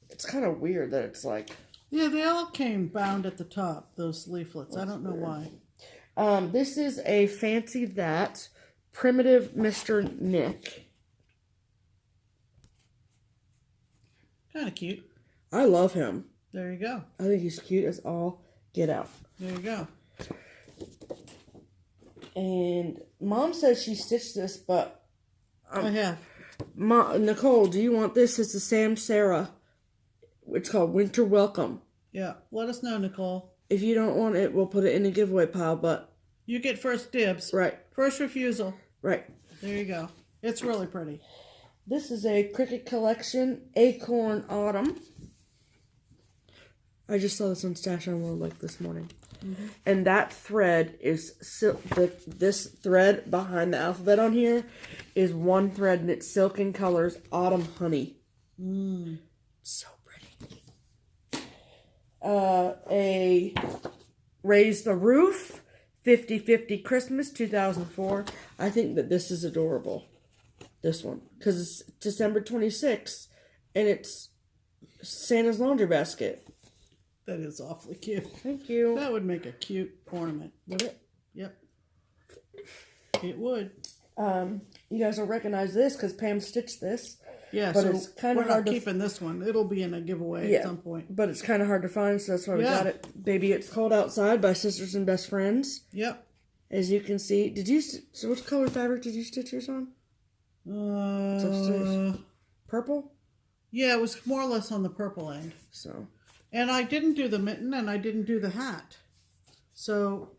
It's kind of weird that it's like... Yeah, they all came bound at the top, those leaflets. I don't know why. This is a Fancy That Primitive Mr. Nick. Kind of cute. I love him. There you go. I think he's cute as all get out. There you go. And Mom says she stitched this, but... I have. Nicole, do you want this? It's a Sam Sarah. It's called Winter Welcome. Yeah. Let us know, Nicole. If you don't want it, we'll put it in the giveaway pile, but... You get first dibs. Right. First refusal. Right. There you go. It's really pretty. This is a Cricket Collection Acorn Autumn. I just saw this on Stash on World like this morning. Mm-hmm. And that thread is... this thread behind the alphabet on here is one thread, and it's Silken Colors Autumn Honey. So pretty. A Raise the Roof 50/50 Christmas 2004. I think that this is adorable. This one. Because it's December 26th, and it's Santa's laundry basket. That is awfully cute. Thank you. That would make a cute ornament. Would it? Yep. It would. You guys will recognize this because Pam stitched this. Yeah, but so it's kind of hard not keeping this one. It'll be in a giveaway at some point. But it's kind of hard to find, so that's why we got it. Baby, It's Cold Outside by Sisters and Best Friends. Yep. As you can see, so what color fabric did you stitch yours on? It's upstairs. Purple? Yeah, it was more or less on the purple end. So. And I didn't do the mitten, and I didn't do the hat. So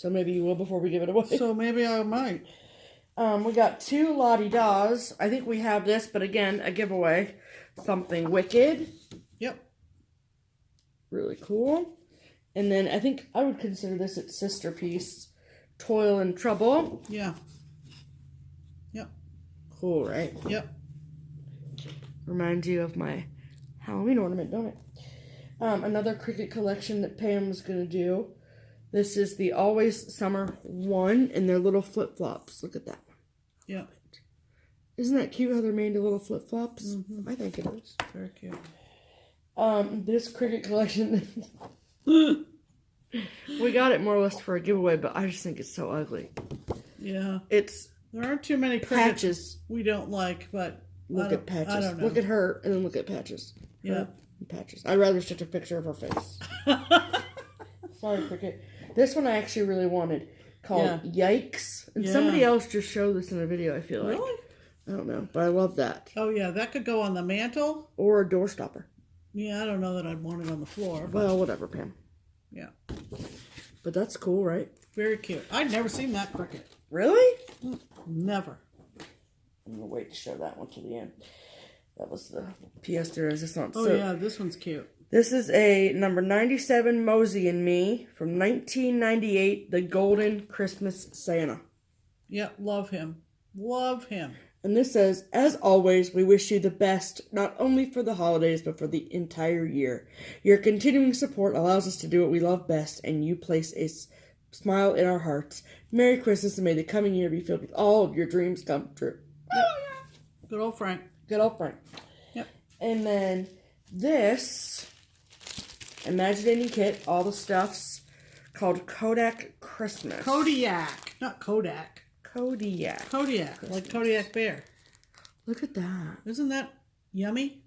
maybe you will before we give it away. So maybe I might. We got 2 Lottie Daws. I think we have this, but again, a giveaway. Something Wicked. Yep. Really cool. And then I think I would consider this its sister piece. Toil and Trouble. Yeah. Yep. Cool, right? Yep. Reminds you of my Halloween ornament, don't it? Another Cricket collection that Pam's going to do. This is the Always Summer 1 and their little flip-flops. Look at that one. Yeah. Isn't that cute how they're made into little flip-flops? Mm-hmm. I think it is. Very cute. This Cricket collection, we got it more or less for a giveaway, but I just think it's so ugly. Yeah. There aren't too many Patches. We don't like, but look at Patches. I don't know. Look at her and then look at Patches. Yeah. Patches. I'd rather stitch a picture of her face. Sorry, Cricket. This one I actually really wanted. Called Yikes. And Yeah. somebody else just showed this in a video, I feel like. Really? I don't know, but I love that. Oh, yeah, that could go on the mantle. Or a door stopper. Yeah, I don't know that I'd want it on the floor. But Well, whatever, Pam. yeah, But that's cool, right? very cute. I'd never seen that cricket. Really? Never. I'm going to wait to show that one to the end. That was the pièce de résistance. Oh, So, yeah, this one's cute. this is a number 97 Mosey and Me from 1998, The Golden Christmas Santa. Yeah, love him. Love him. And this says, as always, we wish you the best, not only for the holidays, but for the entire year. Your continuing support allows us to do what we love best, and you place a smile in our hearts. Merry Christmas, and may the coming year be filled with all of your dreams come true. Oh, yeah. Good old Frank. Good old Frank. Yep. And then this Imagineering kit, all the stuffs, called Kodak Christmas. Kodiak. Not Kodak. Kodiak. Kodiak. Christmas. Like Kodiak Bear. Look at that. Isn't that yummy?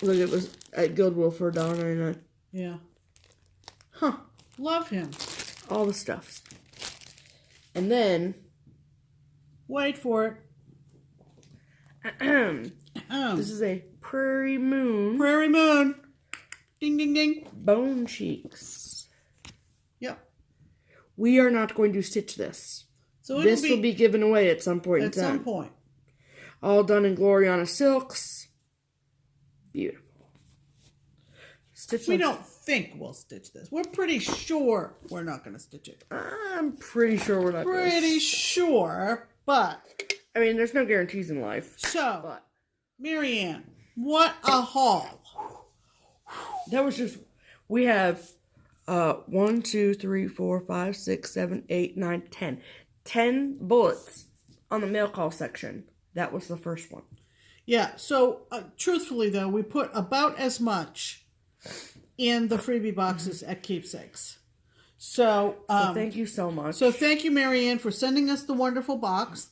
Look, it was at Goodwill for $1.99. Yeah. Huh. Love him. All the stuffs. And then Wait for it. this is a Prairie Moon Prairie Moon. Ding, ding, ding. Bone Cheeks. Yep. We are not going to stitch this. So This will be given away at some point in at time. some point. All done in Gloriana silks. Beautiful. Stitch We on- don't think we'll stitch this. We're pretty sure we're not going to stitch it. I'm pretty sure we're not going Pretty sure, but I mean, there's no guarantees in life. so But Marianne, what a haul! that was just, we have 1, 2, 3, 4, 5, 6, 7, 8, 9, 10. 10 bullets on the mail call section. That was the first one. Yeah. So truthfully, though, we put about as much in the freebie boxes at Keepsakes. So, So thank you so much. So thank you, Marianne, for sending us the wonderful box.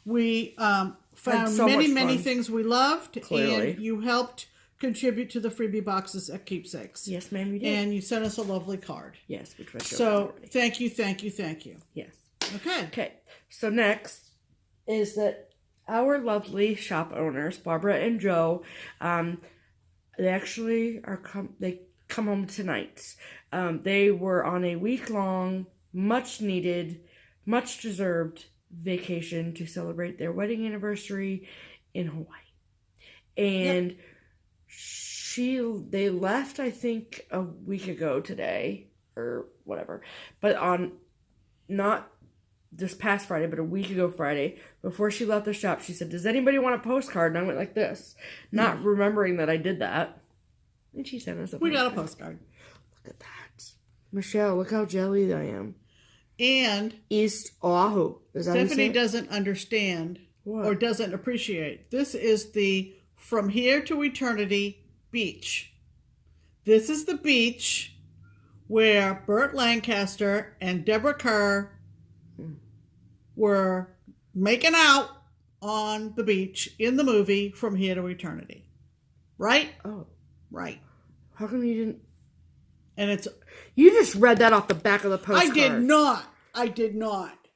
We found so many, much many fun. things we loved, Clearly. and you helped contribute to the freebie boxes at Keepsakes. Yes, ma'am, you did. And you sent us a lovely card. Yes, which was So thank you, thank you, thank you. yes. Okay. Okay, so next is that our lovely shop owners, Barbara and Joe, they actually they come home tonight. They were on a week-long, much-needed, much-deserved vacation to celebrate their wedding anniversary in Hawaii. And they left, I think, a week ago today, or whatever. But on, not this past Friday, but a week ago Friday, before she left the shop, she said, "Does anybody want a postcard?" And I went like this, not remembering that I did that. And she sent us a We postcard. got a postcard. Look at that. Michelle, look how jelly I am. And East Oahu. Is that how you say Stephanie it? doesn't understand What? or doesn't appreciate. This is the From Here to Eternity beach. This is the beach where Burt Lancaster and Deborah Kerr were making out on the beach in the movie From Here to Eternity. Right? Oh. Right. How come you didn't? And it's... You just read that off the back of the postcard. I did not. I did not.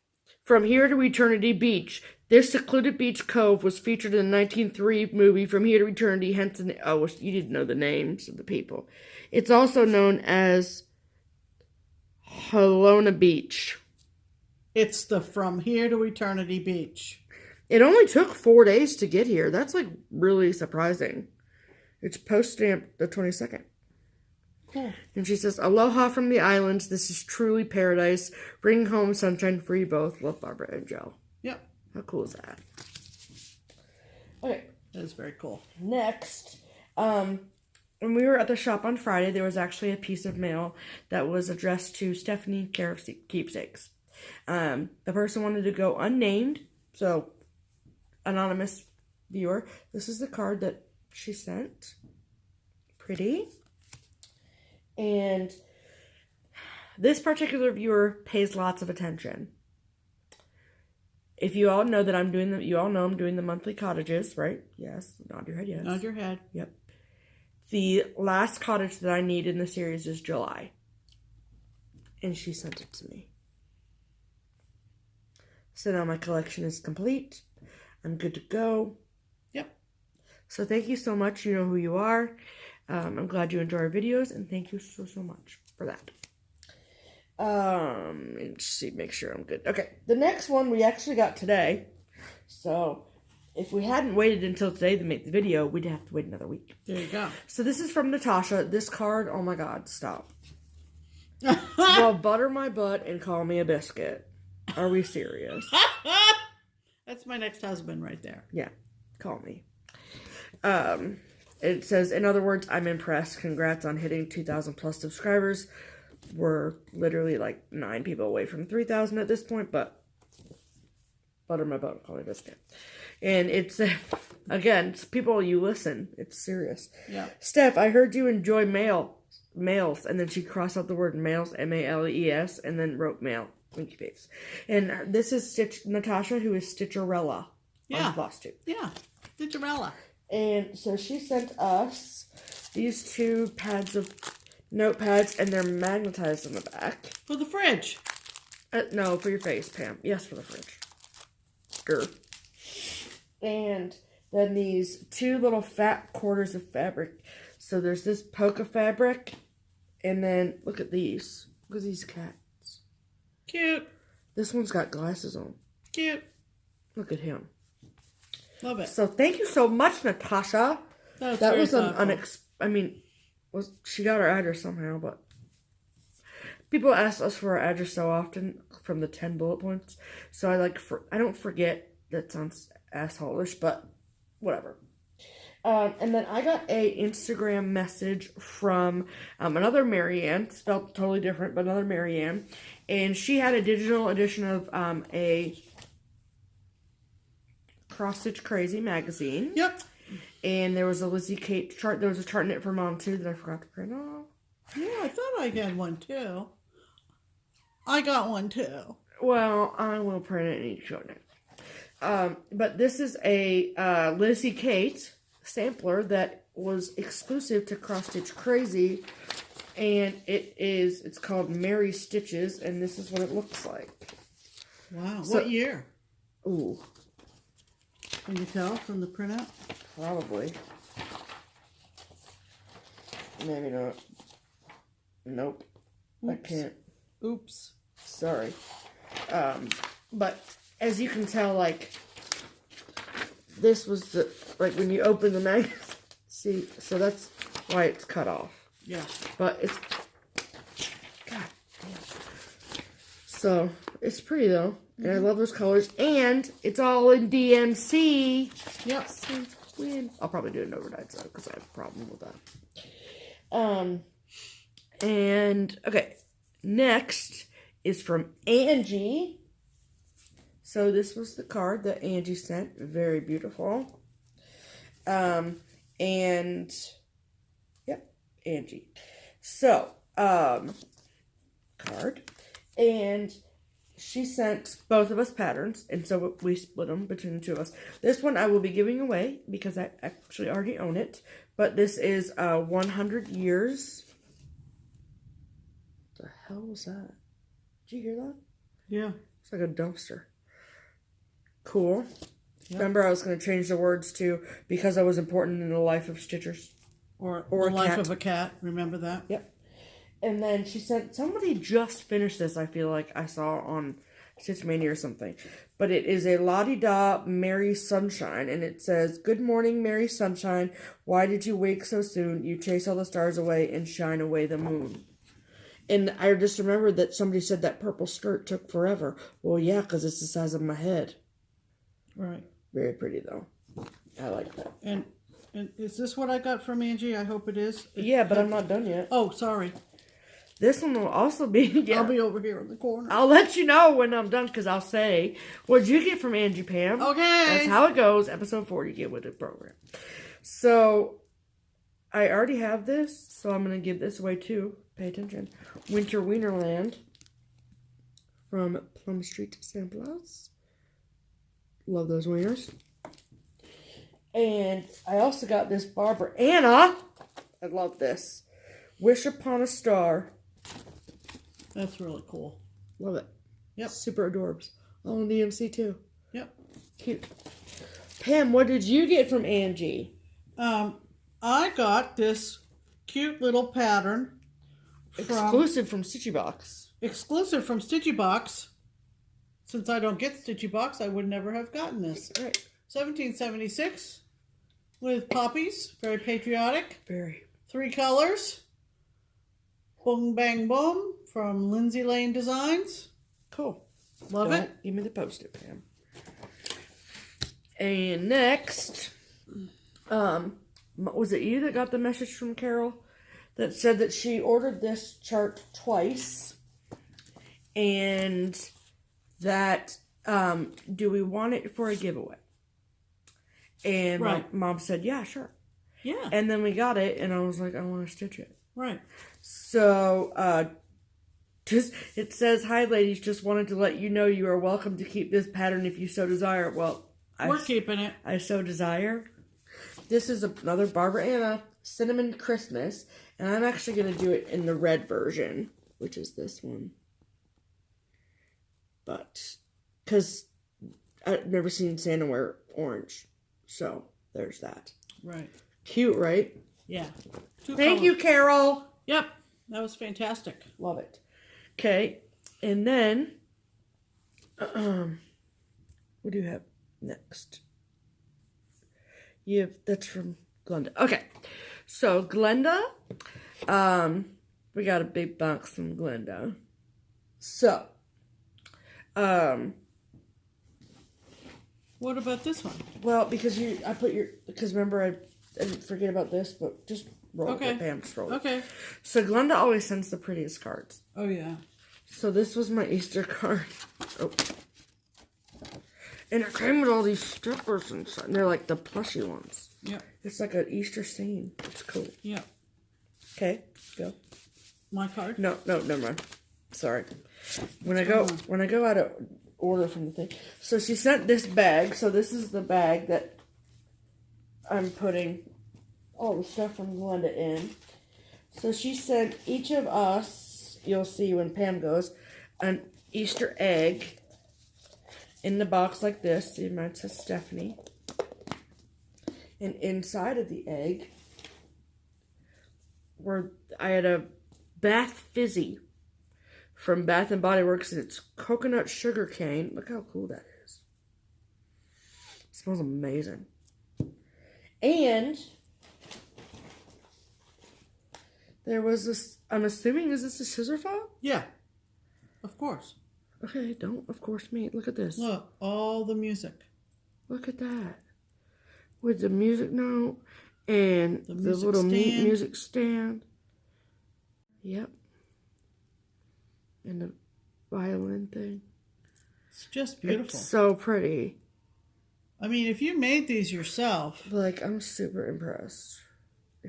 From Here to Eternity Beach. This secluded beach cove was featured in the 1903 movie From Here to Eternity, hence you didn't know the names of the people. It's also known as Halona Beach. It's the From Here to Eternity beach. It only took 4 days to get here. That's like really surprising. It's post-stamped the 22nd. Cool. And she says, "Aloha from the islands. This is truly paradise. Bring home sunshine for you both. Love, Barbara and Joe." Yep. How cool is that? Okay. That is very cool. Next, when we were at the shop on Friday, there was actually a piece of mail that was addressed to Stephanie, care of Keepsakes. The person wanted to go unnamed, so anonymous viewer. This is the card that she sent. Pretty. And this particular viewer pays lots of attention. If you all know that I'm doing I'm doing the monthly cottages, right? Yes. Nod your head, yes. Nod your head. Yep. The last cottage that I need in the series is July. And she sent it to me. So now my collection is complete. I'm good to go. Yep. So thank you so much. You know who you are. I'm glad you enjoy our videos, and thank you so, so much for that. Let's see, make sure I'm good. Okay, the next one we actually got today. So if we hadn't waited until today to make the video, we'd have to wait another week. There you go. So this is from Natasha. This card, oh my God, stop. Well, butter my butt and call me a biscuit. Are we serious? That's my next husband right there. Yeah, call me. It says, in other words, I'm impressed. Congrats on hitting 2,000 plus subscribers. We're literally like 9 people away from 3,000 at this point, but butter my butt, call me biscuit. And it's, again, it's people, you listen. It's serious. Yeah. Steph, I heard you enjoy males. And then she crossed out the word males, M-A-L-E-S, and then wrote male, winky face. And this is Natasha, who is Stitcherella on Flosstube. Yeah, Stitcherella. And so she sent us these 2 pads of notepads, and they're magnetized in the back. For the fridge. No, for your face, Pam. Yes, for the fridge. Grr. And then these 2 little fat quarters of fabric. So there's this polka fabric, and then look at these. Look at these cats. Cute. This one's got glasses on. Cute. Look at him. Love it. So thank you so much, Natasha. That was she got our address somehow, but people ask us for our address so often from the 10 bullet points. So I don't forget. That sounds asshole-ish, but whatever. And then I got a Instagram message from another Marianne, spelled totally different, but another Marianne. And she had a digital edition of a Cross Stitch Crazy magazine. Yep. And there was a Lizzie Kate chart. There was a chart in it for Mom, too, that I forgot to print off. Yeah, I thought I had one, too. I got one, too. Well, I will print it and show it. But this is a Lizzie Kate sampler that was exclusive to Cross Stitch Crazy. And it's called Mary Stitches, and this is what it looks like. Wow. So, what year? Ooh. Can you tell from the printout? Probably. Maybe not. Nope. Oops. I can't. Oops. Sorry. But as you can tell, like, this was when you open the magazine, see, so that's why it's cut off. Yeah. But it's, God damn. So, it's pretty, though. And I love those colors. And it's all in DMC. Yep. Since when? I'll probably do it in overnight, so, because I have a problem with that. And, okay. Next is from Angie. So this was the card that Angie sent. Very beautiful. And, yep, Angie. So, card. And she sent both of us patterns. And so we split them between the 2 of us. This one I will be giving away because I actually already own it. But this is 100 years. What the hell was that? Did you hear that? Yeah. It's like a dumpster. Cool. Yep. Remember, I was going to change the words to because I was important in the life of Stitchers. Or a the life cat. of a cat. Remember that? Yep. And then she said, somebody just finished this, I feel like I saw on Stitch Mania or something. But it is a La-di-da Merry Sunshine. And it says, good morning, Merry Sunshine. Why did you wake so soon? You chase all the stars away and shine away the moon. And I just remembered that somebody said that purple skirt took forever. Well, yeah, because it's the size of my head. Right. Very pretty, though. I like that. And is this what I got from Angie? I hope it is. Yeah, but I'm not done yet. Oh, sorry. This one will also be... Yeah. I'll be over here in the corner. I'll let you know when I'm done, because I'll say, what'd you get from Angie, Pam? Okay. That's how it goes. Episode 4, you get with the program. So, I already have this, so I'm going to give this away, too. Pay attention. Winter Wienerland from Plum Street Samplers. Love those wieners. And I also got this Barbara Anna. I love this. Wish Upon a Star. That's really cool. Love it. Yep. Super adorbs. Oh, the MC too. Yep. Cute. Pam, what did you get from Angie? I got this cute little pattern. Exclusive from Stitchy Box. Exclusive from Stitchy Box. Since I don't get Stitchy Box, I would never have gotten this. Right. 1776 with poppies. Very patriotic. Very. 3 colors. Boom Bang Boom from Lindsay Lane Designs. Cool. Love it. Give me the post-it, Pam. And next, was it you that got the message from Carol that said that she ordered this chart twice, and that do we want it for a giveaway? And right. Mom said, yeah, sure. Yeah. And then we got it, and I was like, I want to stitch it. Right. So, it says, hi ladies, just wanted to let you know you are welcome to keep this pattern if you so desire. Well, we're keeping it. I so desire. This is another Barbara Anna Cinnamon Christmas, and I'm actually going to do it in the red version, which is this one. But, because I've never seen Santa wear orange, so there's that. Right. Cute, right? Yeah. Thank you, Carol. Yep. That was fantastic. Love it. Okay, and then, what do you have next? That's from Glenda. Okay, so Glenda, we got a big box from Glenda. So, what about this one? Well, because because remember I didn't forget about this, but just roll it, Pam, just roll it. Okay. So Glenda always sends the prettiest cards. Oh, yeah. So this was my Easter card. Oh. And it came with all these strippers inside. And they're like the plushy ones. Yep. It's like an Easter scene. It's cool. Yep. Okay, go. My card? No, never mind. Sorry. When I go out of order from the thing. So she sent this bag. So this is the bag that I'm putting all the stuff from Glenda in. So she sent each of us, you'll see when Pam goes, an Easter egg in the box like this. See, mine says Stephanie. And inside of the egg, I had a Bath Fizzy from Bath & Body Works, and it's coconut sugar cane. Look how cool that is. It smells amazing. And there was this, I'm assuming, is this a scissor file? Yeah, of course. Okay, don't of course me. Look at this. Look, all the music. Look at that. With the music note and the little music stand. Yep. And the violin thing. It's just beautiful. It's so pretty. I mean, if you made these yourself. Like, I'm super impressed.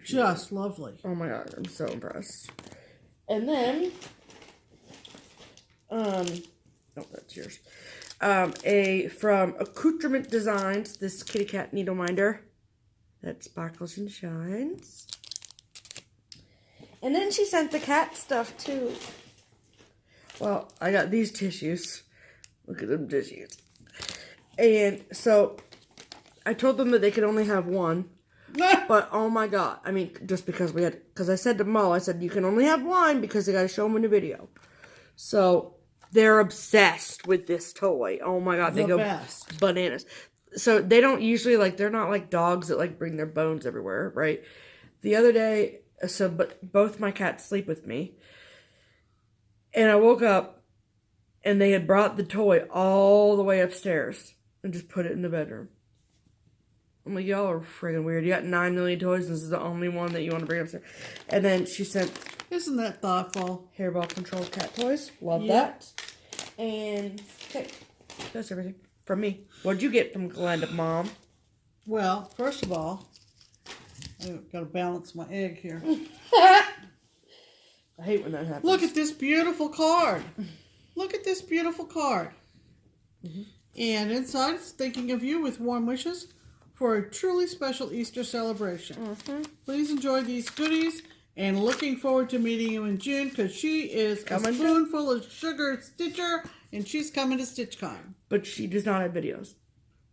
Just lovely. Oh my god, I'm so impressed. And then, oh, that's yours. From Accoutrement Designs, this kitty cat needle minder that sparkles and shines. And then she sent the cat stuff too. Well, I got these tissues. Look at them tissues. And so I told them that they could only have one. But oh my god, I mean, just because I said to Mo, I said, you can only have one because they got to show them in the video. So they're obsessed with this toy. Oh my god, they go bananas. So they don't usually, they're not like dogs that bring their bones everywhere, right? The other day, but both my cats sleep with me. And I woke up and they had brought the toy all the way upstairs and just put it in the bedroom. I'm like, y'all are friggin' weird. You got 9 million toys and this is the only one that you want to bring upstairs. And then she sent... Isn't that thoughtful? Hairball control cat toys. Love that. And, okay. That's everything from me. What'd you get from Glenda, Mom? Well, first of all, I've got to balance my egg here. I hate when that happens. Look at this beautiful card. Look at this beautiful card. Mm-hmm. And inside, it's thinking of you with warm wishes for a truly special Easter celebration. Mm-hmm. Please enjoy these goodies and looking forward to meeting you in June because she is a spoonful of sugar stitcher and she's coming to StitchCon. But she does not have videos.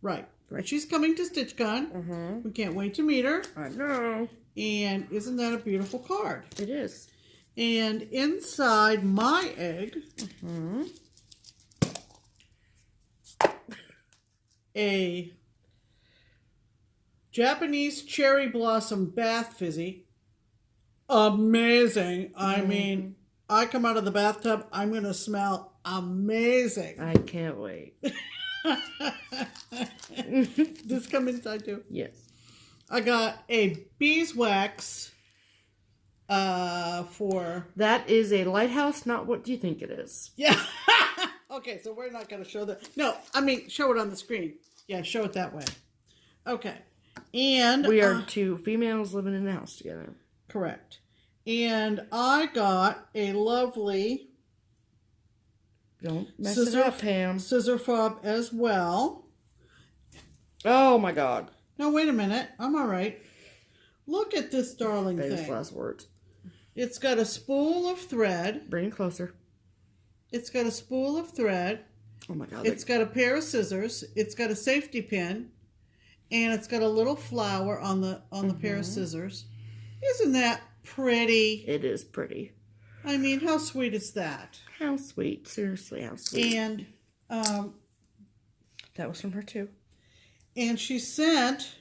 Right. She's coming to StitchCon. We can't wait to meet her. I know. And isn't that a beautiful card? It is. And inside my egg, a Japanese cherry blossom bath fizzy. Amazing. I mean, I come out of the bathtub, I'm going to smell amazing. I can't wait. This come inside too? Yes. I got a beeswax for... That is a lighthouse, not what you think it is. Yeah. Okay, so we're not going to show that. No, I mean, show it on the screen. Yeah, show it that way. Okay. And... We are two females living in a house together. Correct. And I got a lovely... Don't mess it up, Pam. Scissor fob as well. Oh, my God. No, wait a minute. I'm all right. Look at this darling Famous thing. last words. It's got a spool of thread. Bring it closer. It's got a spool of thread. Oh, my God. It's got a pair of scissors. It's got a safety pin. And it's got a little flower on the pair of scissors. Isn't that pretty? It is pretty. I mean, how sweet is that? How sweet. Seriously, how sweet. And that was from her, too. And she sent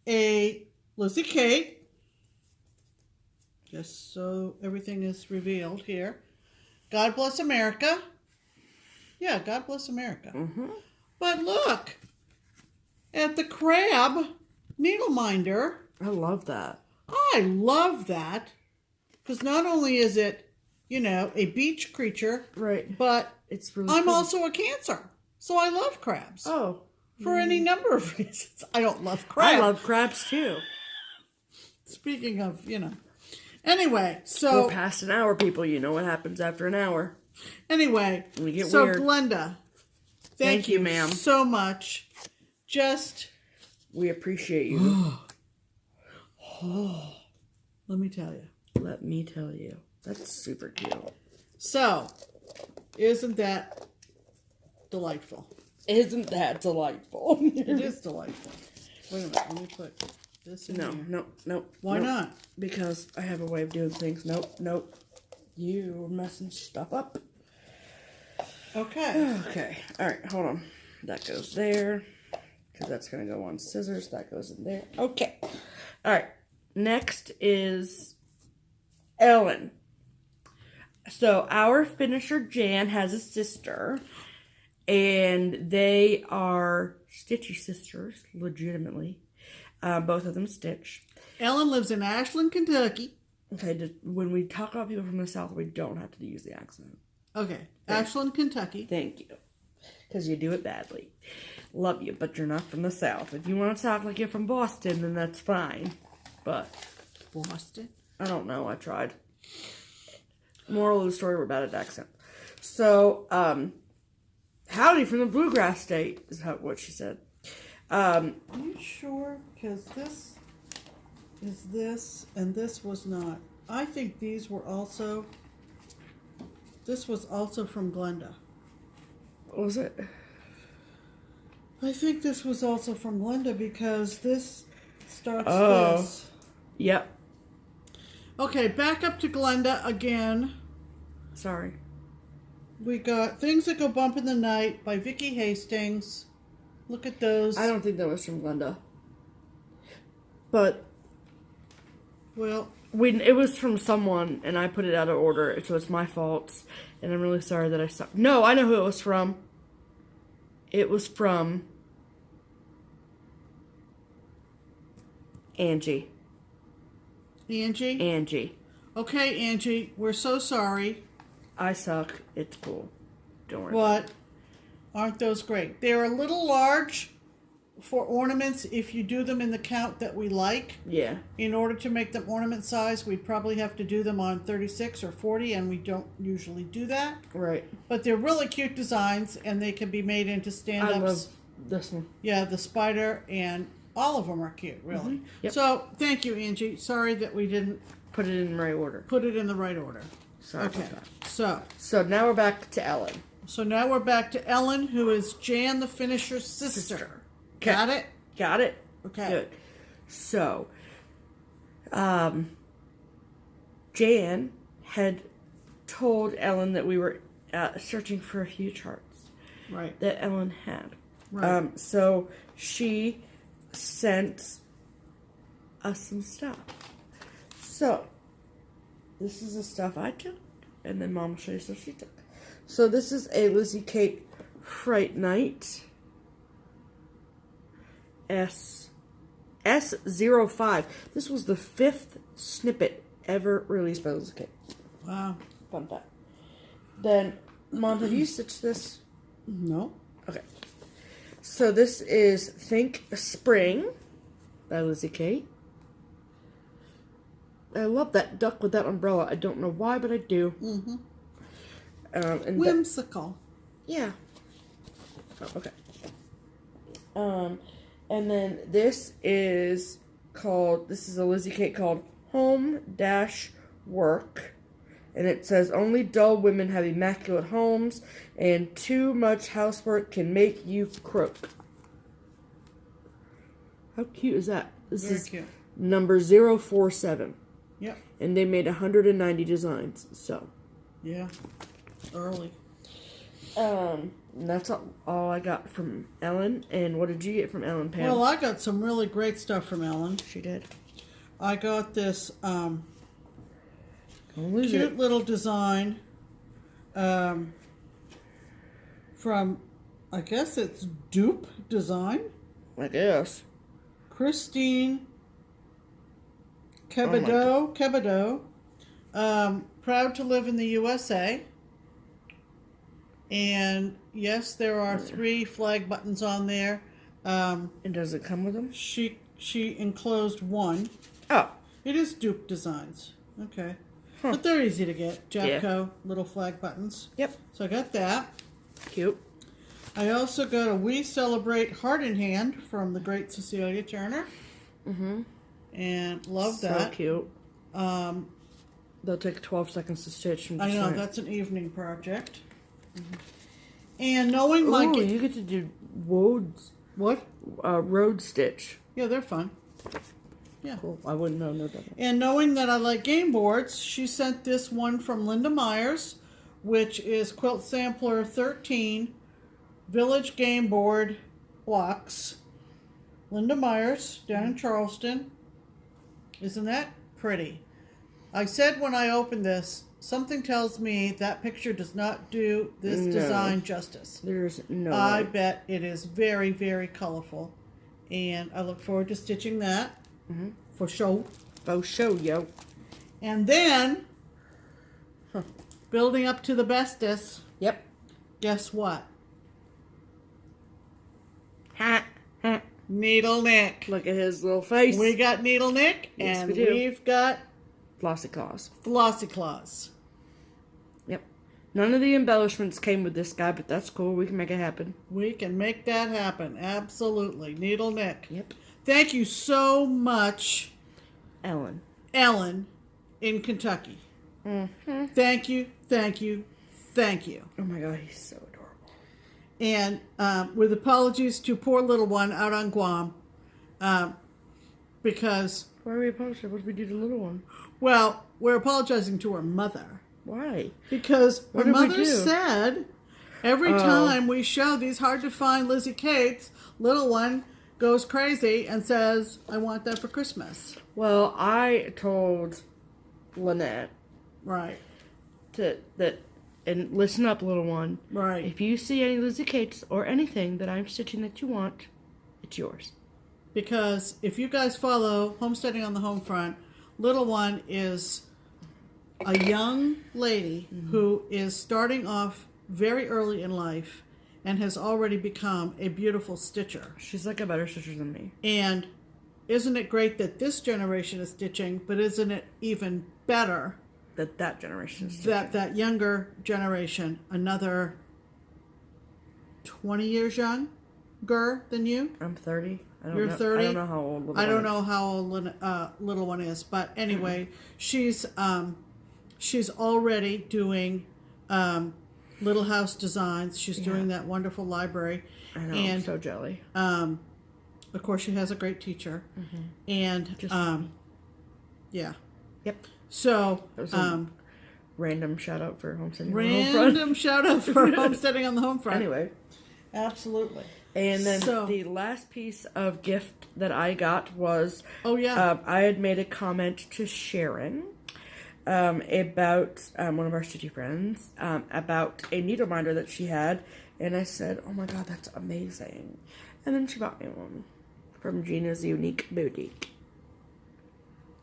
a Lizzie Kate, just so everything is revealed here. God bless America. Yeah, God bless America. But look at the crab needle minder. I love that. I love that. Because not only is it, you know, a beach creature, Right. but It's really I'm pretty. also a Cancer. So I love crabs. Oh. For any number of reasons. I don't love crabs. I love crabs, too. Speaking of, you know. Anyway, so... We're past an hour, people. You know what happens after an hour. Anyway, We get so weird. Glenda, thank you, you ma'am. so much. Just... We appreciate you. Let me tell you. Let me tell you. That's super cute. So, isn't that delightful? Isn't that delightful? It is delightful. Wait a minute, let me put this in here. No. Why not? Because I have a way of doing things. Nope. You're messing stuff up. Okay. Okay. Alright, hold on. That goes there. Because that's going to go on scissors. That goes in there. Okay. Alright. Next is Ellen. So our finisher Jan has a sister. And they are Stitchy sisters, legitimately. Both of them stitch. Ellen lives in Ashland, Kentucky. Okay, when we talk about people from the South, we don't have to use the accent. Okay, Ashland, Kentucky. Thank you. Because you do it badly. Love you, but you're not from the South. If you want to talk like you're from Boston, then that's fine. But... Boston? I don't know, I tried. Moral of the story, we're bad at accent. So, howdy from the Bluegrass State, is what she said. Are you sure? Because this is this, and this was not. I think these were also... This was also from Glenda. What was it? I think this was also from Glenda because this starts this. Yep. Okay, back up to Glenda again. Sorry. We got Things That Go Bump in the Night by Vicki Hastings. Look at those. I don't think that was from Glenda. But... Well... It was from someone, and I put it out of order, so it's my fault. And I'm really sorry that I stopped. No, I know who it was from. It was from... Angie. Angie? Okay, Angie, we're so sorry. I suck. It's cool. Don't worry. But aren't those great? They're a little large for ornaments if you do them in the count that we like. Yeah. In order to make them ornament size, we'd probably have to do them on 36 or 40, and we don't usually do that. Right. But they're really cute designs, and they can be made into stand-ups. I love this one. Yeah, the spider, and all of them are cute, really. Mm-hmm. Yep. So, thank you, Angie. Sorry that we didn't Put it in the right order. put it in the right order. Sorry Okay. about that. So now we're back to Ellen. So now we're back to Ellen, who is Jan the Finisher's sister. Okay. Got it? Got it? Okay. Good. So, Jan had told Ellen that we were searching for a few charts. Right. That Ellen had. Right. So she sent us some stuff. So, this is the stuff I took, and then Mom will show you stuff she took. So this is a Lizzie Kate Fright Night S05. This was the 5th snippet ever released by Lizzie Kate. Wow. Fun fact. Then, Mom, have you stitched this? No. Okay. So this is Think Spring by Lizzie Kate. I love that duck with that umbrella. I don't know why, but I do. Mm-hmm. And Whimsical. Yeah. Oh, okay. And then this is a Lizzie Kate called Home-Work. And it says, only dull women have immaculate homes, and too much housework can make you croak. How cute is that? This Very is cute. number 047. Yep. And they made 190 designs, so. Yeah. Early. And that's all I got from Ellen. And what did you get from Ellen, Pam? Well, I got some really great stuff from Ellen. She did. I got this Don't lose cute it. little design from, I guess it's Dupe Design. I guess. Christine Kebedo. Proud to live in the USA. And yes, there are 3 flag buttons on there. And does it come with them? She enclosed one. Oh. It is Dupe Designs. Okay. Huh. But they're easy to get. Japco, Yeah. little flag buttons. Yep. So I got that. Cute. I also got a We Celebrate Heart in Hand from the great Cecilia Turner. Mm-hmm. And love So that. cute. They'll take 12 seconds to stitch. And I know, design. that's an evening project. Mm-hmm. And knowing my... Oh, you get to do roads. What? Road stitch. Yeah, they're fun. Yeah. Cool. I wouldn't know no different. And knowing that I like game boards, she sent this one from Linda Myers, which is Quilt Sampler 13 Village Game Board Blocks. Linda Myers, down in Charleston. Isn't that pretty? I said when I opened this, something tells me that picture does not do this design justice. There's no I way. bet it is very, very colorful. And I look forward to stitching that for show. For show, yo. And then, building up to the bestest, Yep. guess what? Ha. Ha. Needle Nick. Look at his little face. We got Needle Nick, Yes, and we do. we've got Flossy claws. Flossy Claws. Yep. None of the embellishments came with this guy, but that's cool. We can make it happen. We can make that happen. Absolutely. Needle Nick. Yep. Thank you so much, Ellen. Ellen in Kentucky. Mm-hmm. Thank you, thank you, thank you. Oh my god, he's so adorable. And with apologies to poor little one out on Guam, because, Why are we apologizing? What did we do to the little one? well, we're apologizing to her mother. Why? Because What her did we mother do? said every time we show these hard-to-find Lizzie Kates, little one goes crazy and says, I want that for Christmas. Well, I told Lynette Right, and listen up, little one. right. If you see any Lizzie Kates or anything that I'm stitching that you want, it's yours. Because if you guys follow Homesteading on the Home Front, little one is a young lady who is starting off very early in life and has already become a beautiful stitcher. She's like a better stitcher than me. And isn't it great that this generation is stitching, but isn't it even better That generation is that younger generation, another 20 years younger than you? I'm 30. You're 30? I don't know how old little I don't one know is. how old little one is, but anyway, she's already doing Little House Designs. She's doing that wonderful library. I know, and, I'm so jelly. Of course, she has a great teacher. And, yeah. Yep. So, Random shout out for homesteading random shout out for homesteading on the home front. Anyway. Absolutely. And then the last piece of gift that I got was... Oh, yeah. I had made a comment to Sharon about one of our stitchy friends about a needle binder that she had. And I said, oh my god, that's amazing. And then she bought me one from Gina's Unique Boutique.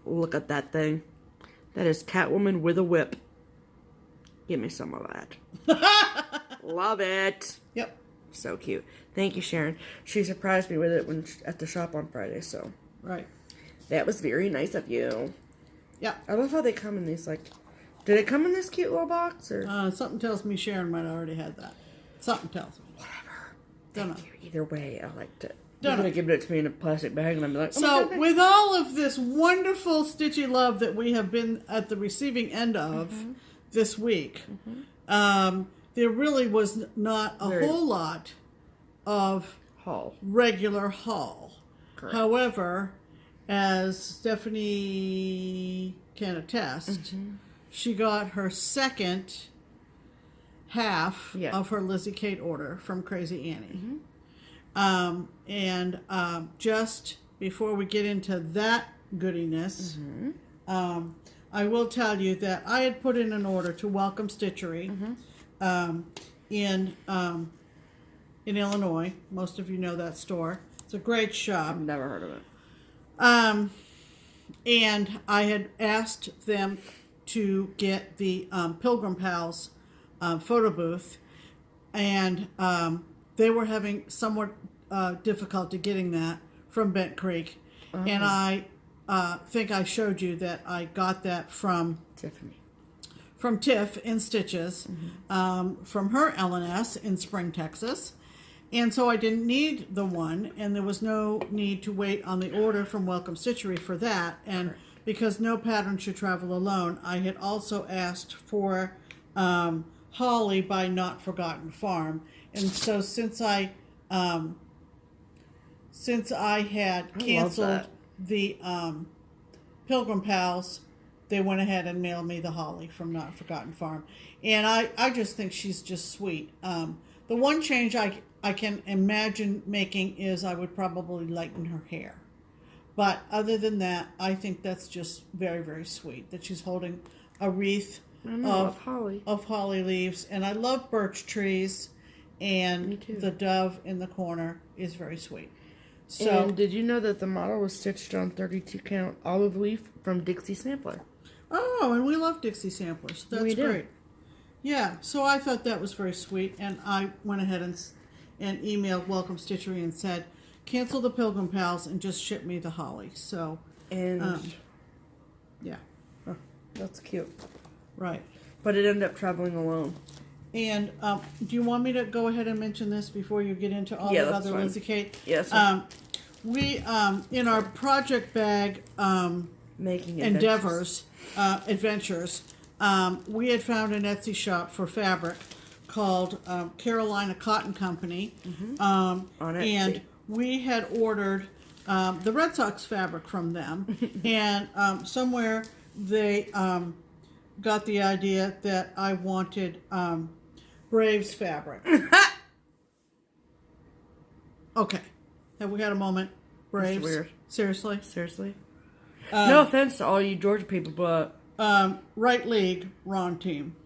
Look at that thing. That is Catwoman with a whip. Give me some of that. Love it. Yep. So cute. Thank you, Sharon. She surprised me with it at the shop on Friday, so. Right. That was very nice of you. Yeah. I love how they come in these, like... Did it come in this cute little box, or...? Something tells me Sharon might have already had that. Something tells me. Whatever. Don't know. Thank you. Either way, I liked it. Don't You're going to give it to me in a plastic bag, and I'm like, oh so, my God, with all of this wonderful stitchy love that we have been at the receiving end of this week, there really was not a whole lot of regular haul. Correct. However, as Stephanie can attest, she got her second half of her Lizzie Kate order from Crazy Annie. Just before we get into that goodiness, I will tell you that I had put in an order to Welcome Stitchery in Illinois. Most of you know that store. It's a great shop. I've never heard of it. And I had asked them to get the Pilgrim Pals photo booth, and they were having somewhat difficulty getting that from Bent Creek. And I think I showed you that I got that from Tiffany. From Tiff in Stitches, from her LNS in Spring, Texas. And so I didn't need the one, and there was no need to wait on the order from Welcome Stitchery for that. And because no pattern should travel alone, I had also asked for Holly by Not Forgotten Farm. And so since I had canceled the Pilgrim Pals, they went ahead and mailed me the Holly from Not Forgotten Farm. And I just think she's just sweet. The one change I can imagine making is I would probably lighten her hair. But other than that, I think that's just very, very sweet that she's holding a wreath of holly leaves. And I love birch trees, and the dove in the corner is very sweet. So, and did you know that the model was stitched on 32 count olive leaf from Dixie Sampler? Oh, and we love Dixie Samplers. That's great. Yeah, so I thought that was very sweet, and I went ahead and emailed Welcome Stitchery and said, cancel the Pilgrim Pals and just ship me the holly. So, and yeah. Oh, that's cute. Right. But it ended up traveling alone. And do you want me to go ahead and mention this before you get into all the other Lizzie Kate? Yes. We, in our project bag making adventures, we had found an Etsy shop for fabric called Carolina Cotton Company. On Etsy. And we had ordered the Red Sox fabric from them. And somewhere they got the idea that I wanted Braves fabric. Okay. Have we got a moment? Braves? That's weird. Seriously? Seriously? No offense to all you Georgia people, but... Right league, wrong team.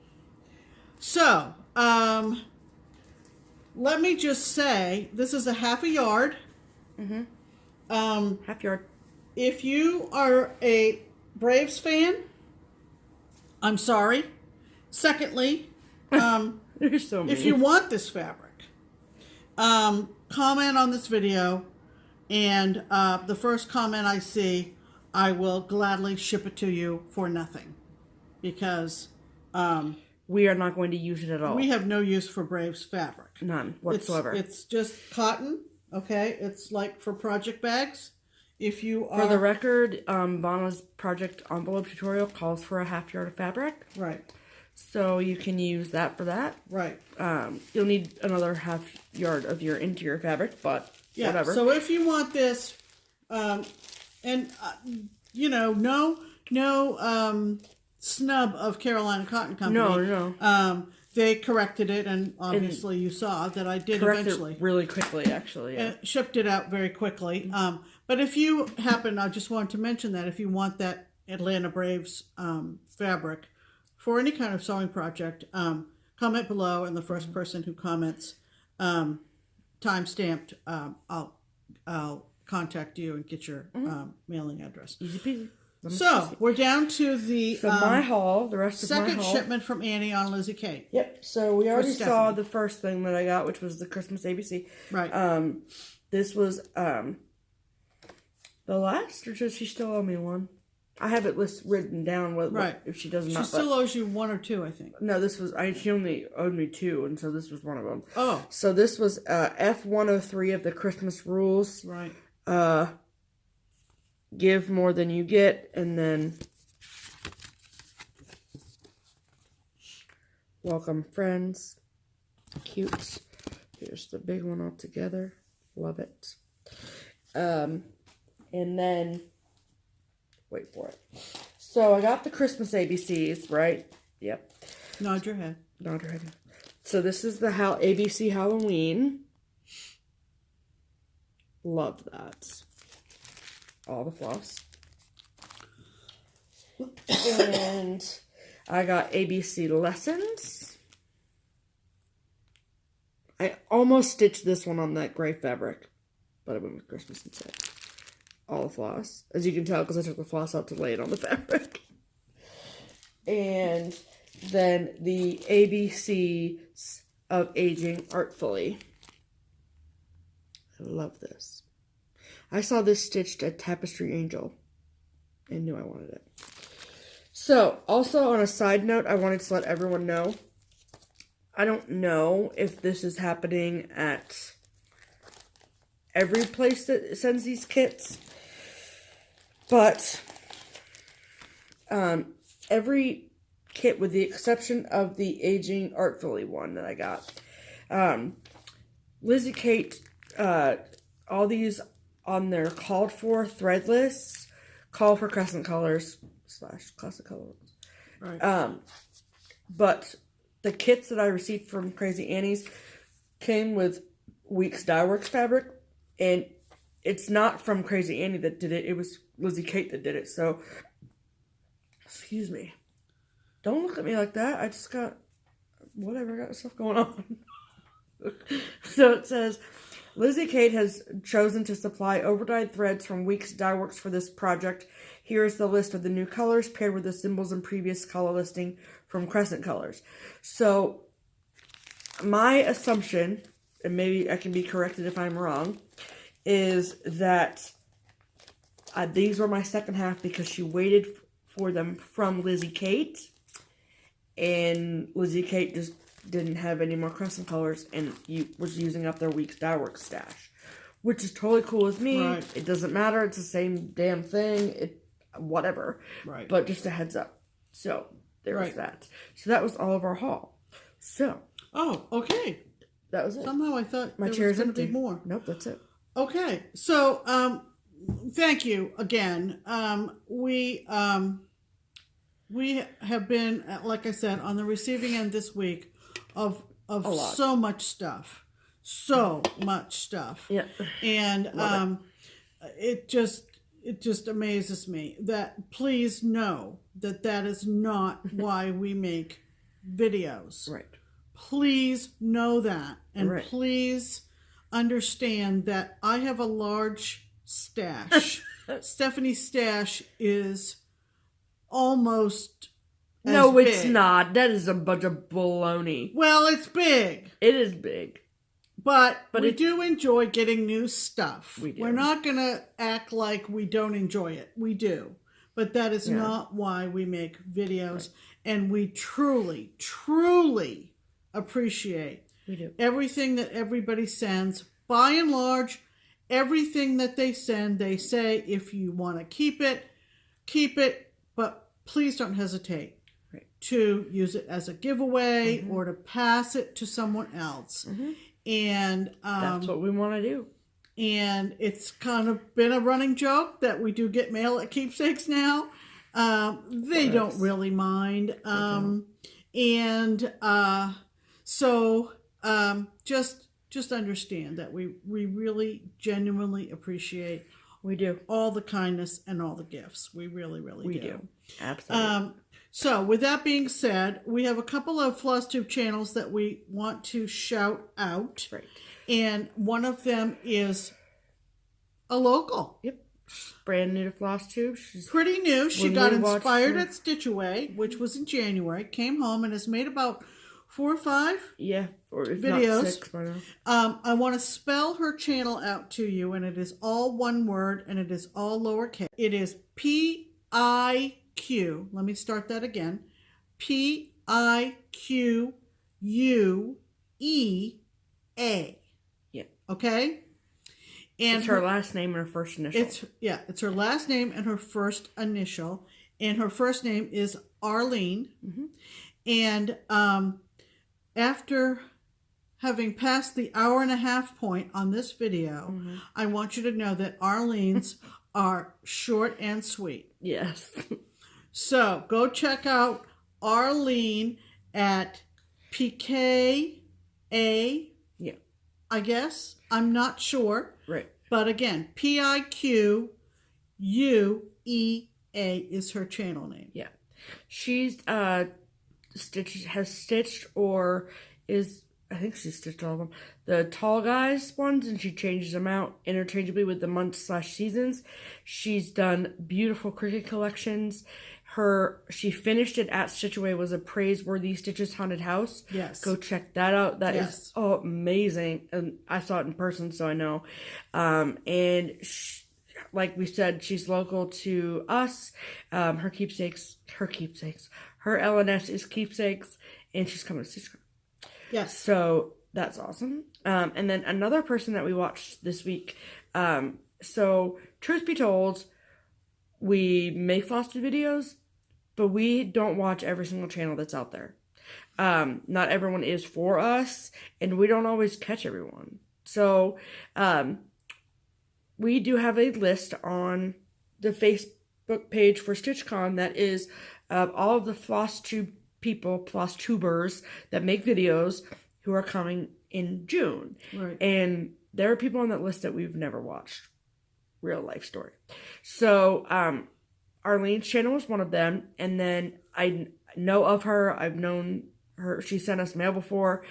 So, let me just say, this is a half a yard. half yard. If you are a Braves fan, I'm sorry. Secondly, You're so mean. if you want this fabric, comment on this video, and the first comment I see, I will gladly ship it to you for nothing, because we are not going to use it at all. we have no use for Braves fabric. None whatsoever. It's just cotton, okay? It's like for project bags. If you are... For the record, Vanna's project envelope tutorial calls for a half yard of fabric. Right. So you can use that for that. Right. You'll need another half yard of your interior fabric, but whatever. So if you want this, you know, no snub of Carolina Cotton Company. No. They corrected it, and obviously you saw that I did eventually. Really quickly, actually. Yeah. Shipped it out very quickly. But if you happen, I just wanted to mention that if you want that Atlanta Braves fabric for any kind of sewing project, comment below, and the first person who comments, time-stamped, I'll contact you and get your mailing address. Easy peasy. So we're down to the my haul, the rest of my haul. Second shipment from Annie on Lizzie Kate. Yep. So we already saw the first thing that I got, which was the Christmas ABC. Right. This was the last, or does she still owe me one? I have it written down with if she does not. She still owes you one or two, I think. No, this was she only owed me two, and so this was one of them. Oh. So this was F103 of the Christmas rules. Right. Give more than you get, and then welcome friends. Cute. Here's the big one all together. Love it. And then wait for it. So I got the Christmas ABCs, right? Yep. Nod your head. Nod your head. So this is the ABC Halloween. Love that. All the floss. And I got ABC Lessons. I almost stitched this one on that gray fabric, but I went with Christmas instead. All the floss. As you can tell, because I took the floss out to lay it on the fabric. And then the ABCs of Aging Artfully. I love this. I saw this stitched at Tapestry Angel and knew I wanted it. So, also on a side note, I wanted to let everyone know, I don't know if this is happening at every place that sends these kits, but every kit with the exception of the Aging Artfully one that I got, Lizzie Kate, all these on their called for thread lists call for crescent colors / classic colors. Right. But the kits that I received from Crazy Annie's came with Weeks Dye Works fabric, and it's not from Crazy Annie that did it. It was Lizzie Kate that did it. So, excuse me. Don't look at me like that. I just got whatever. I got stuff going on. So it says, Lizzie Kate has chosen to supply overdyed threads from Weeks Dye Works for this project. Here is the list of the new colors paired with the symbols and previous color listing from Crescent Colors. So, my assumption, and maybe I can be corrected if I'm wrong, is that these were my second half because she waited for them from Lizzie Kate, and Lizzie Kate just didn't have any more Crescent Colors and was using up their Weeks Dye Works stash, which is totally cool with me. Right. It doesn't matter. It's the same damn thing. Whatever. Right. But just a heads up. So there was that. So that was all of our haul. So. Oh, okay. That was it. Somehow I thought my there was going to empty. be more. Nope, that's it. Okay. So, thank you again. We have been, like I said, on the receiving end this week of so much stuff. So much stuff. Yeah. And it just amazes me that please know that is not why we make videos. Right. Please know that. And please understand that I have a large stash. Stephanie's stash is almost no, as it's big. not. That is a bunch of baloney. Well, it's big. It is big. But we do enjoy getting new stuff. We do. We're not going to act like we don't enjoy it. We do. But that is not why we make videos. Right. And we truly, truly appreciate everything that everybody sends. By and large, everything that they send, they say, if you want to keep it, but please don't hesitate. Right. to use it as a giveaway Mm-hmm. or to pass it to someone else. Mm-hmm. And That's what we want to do. and it's kind of been a running joke that we do get mail at Keepsakes now. They don't really mind. Just understand that we really genuinely appreciate We do. all the kindness and all the gifts. We really, really We do. Absolutely. So with that being said, we have a couple of Flosstube channels that we want to shout out. Right. And one of them is a local. Yep. She's brand new to Flosstube. She's Pretty new. She When got we watched inspired her- at Stitch Away, which was in January, came home and has made about 4 or 5 yeah, or if videos. not 6 by now. I want to spell her channel out to you, and it is all one word, and it is all lowercase. It is PIQ. Let me start that again. PIQUEA. Yeah. Okay? And It's her last name and her first initial. It's her last name and her first initial, and her first name is Arlene. Mm-hmm. And after having passed the 1.5 hour point on this video, I want you to know that Arlene's are short and sweet. Yes. So go check out Arlene at PKA. Yeah. I guess. I'm not sure. Right. But again, PIQUEA is her channel name. Yeah. She's stitched or is, I think she's stitched all of them, the tall guys ones, and she changes them out interchangeably with the months/seasons. She's done beautiful cricket collections. She finished it at Stitch Away, was a praiseworthy Stitch's Haunted House. Yes. Go check that out. That Yes. is amazing. And I saw it in person, so I know. And like we said, she's local to us. Her LNS is Keepsakes, and she's coming to StitchCon. Yes. So that's awesome. And then another person that we watched this week. So truth be told, we make Flosstube videos, but we don't watch every single channel that's out there. Not everyone is for us, and we don't always catch everyone. So we do have a list on the Facebook page for StitchCon that is all of the Flosstube people, Flosstubers that make videos who are coming in June. Right. And there are people on that list that we've never watched. Real life story. So Arlene's channel was one of them, and then I know of her. I've known her. She sent us mail before.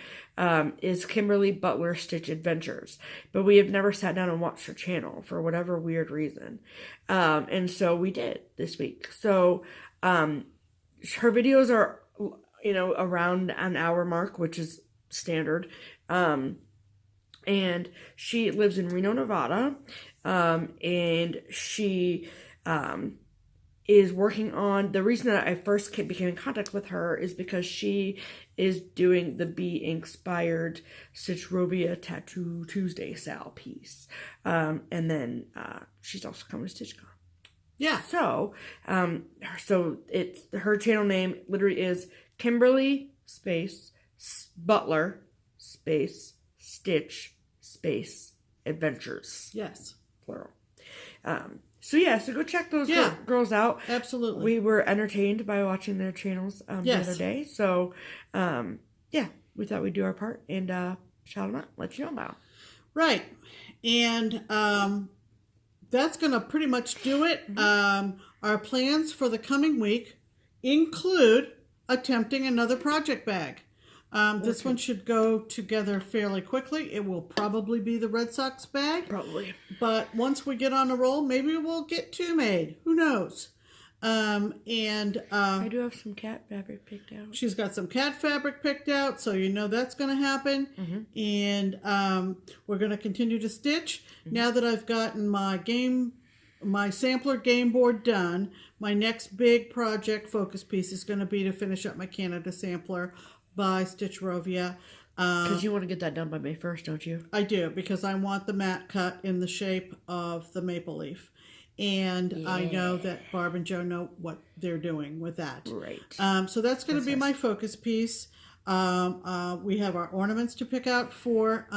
Is Kimberly Butler Stitch Adventures, but we have never sat down and watched her channel for whatever weird reason. And so we did this week. So her videos are, around an hour mark, which is standard. And she lives in Reno, Nevada. And she is working on, the reason that I first became in contact with her is because she is doing the Bee Inspired Stitchrovia Tattoo Tuesday Sal piece. And then she's also coming to StitchCon. Yeah. So, it's her channel name literally is Kimberly space Butler space Stitch space Adventures. Yes. Plural. So go check those girls out. Absolutely. We were entertained by watching their channels the other day. So, we thought we'd do our part and shout them out, let you know about them. Right. And that's going to pretty much do it. Our plans for the coming week include attempting another project bag. This one should go together fairly quickly. It will probably be the Red Sox bag. Probably. But once we get on a roll, maybe we'll get 2 made. Who knows? I do have some cat fabric picked out. She's got some cat fabric picked out, so that's going to happen. Mm-hmm. And we're going to continue to stitch. Mm-hmm. Now that I've gotten my sampler game board done, my next big project focus piece is going to be to finish up my Canada sampler by Stitchrovia. Because you want to get that done by May 1st, don't you? I do, because I want the mat cut in the shape of the maple leaf. And I know that Barb and Joe know what they're doing with that. Right. So that's going to be my focus piece. We have our ornaments to pick out for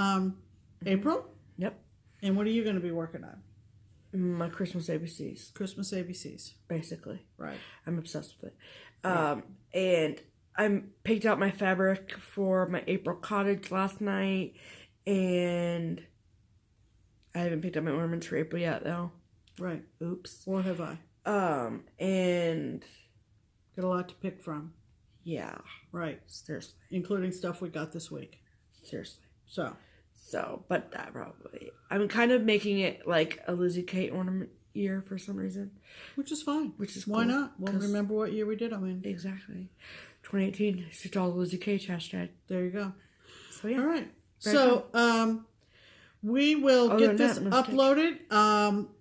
April. Yep. And what are you going to be working on? My Christmas ABCs. Christmas ABCs. Basically. Right. I'm obsessed with it. And I picked out my fabric for my April cottage last night. And I haven't picked out my ornaments for April yet, though. Right. Oops. Or have I? And... Got a lot to pick from. Yeah. Right. Seriously. Including stuff we got this week. Seriously. So, but that probably... I'm kind of making it like a Lizzie Kate ornament year for some reason. Which is fine. Which is Why cool, not? We'll remember what year we did them in. Exactly. 2018. It's just all the Lizzie Kate hashtag. There you go. So, yeah. All right. So, we will get this uploaded.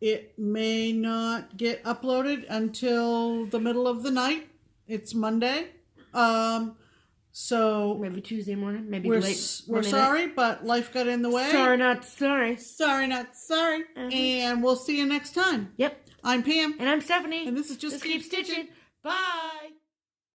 It may not get uploaded until the middle of the night. It's Monday. So maybe Tuesday morning, maybe we're late. We're sorry, but life got in the way. Sorry, not sorry. Sorry, not sorry. And we'll see you next time. Yep. I'm Pam. And I'm Stephanie. And this is Just Keep Stitching. Bye.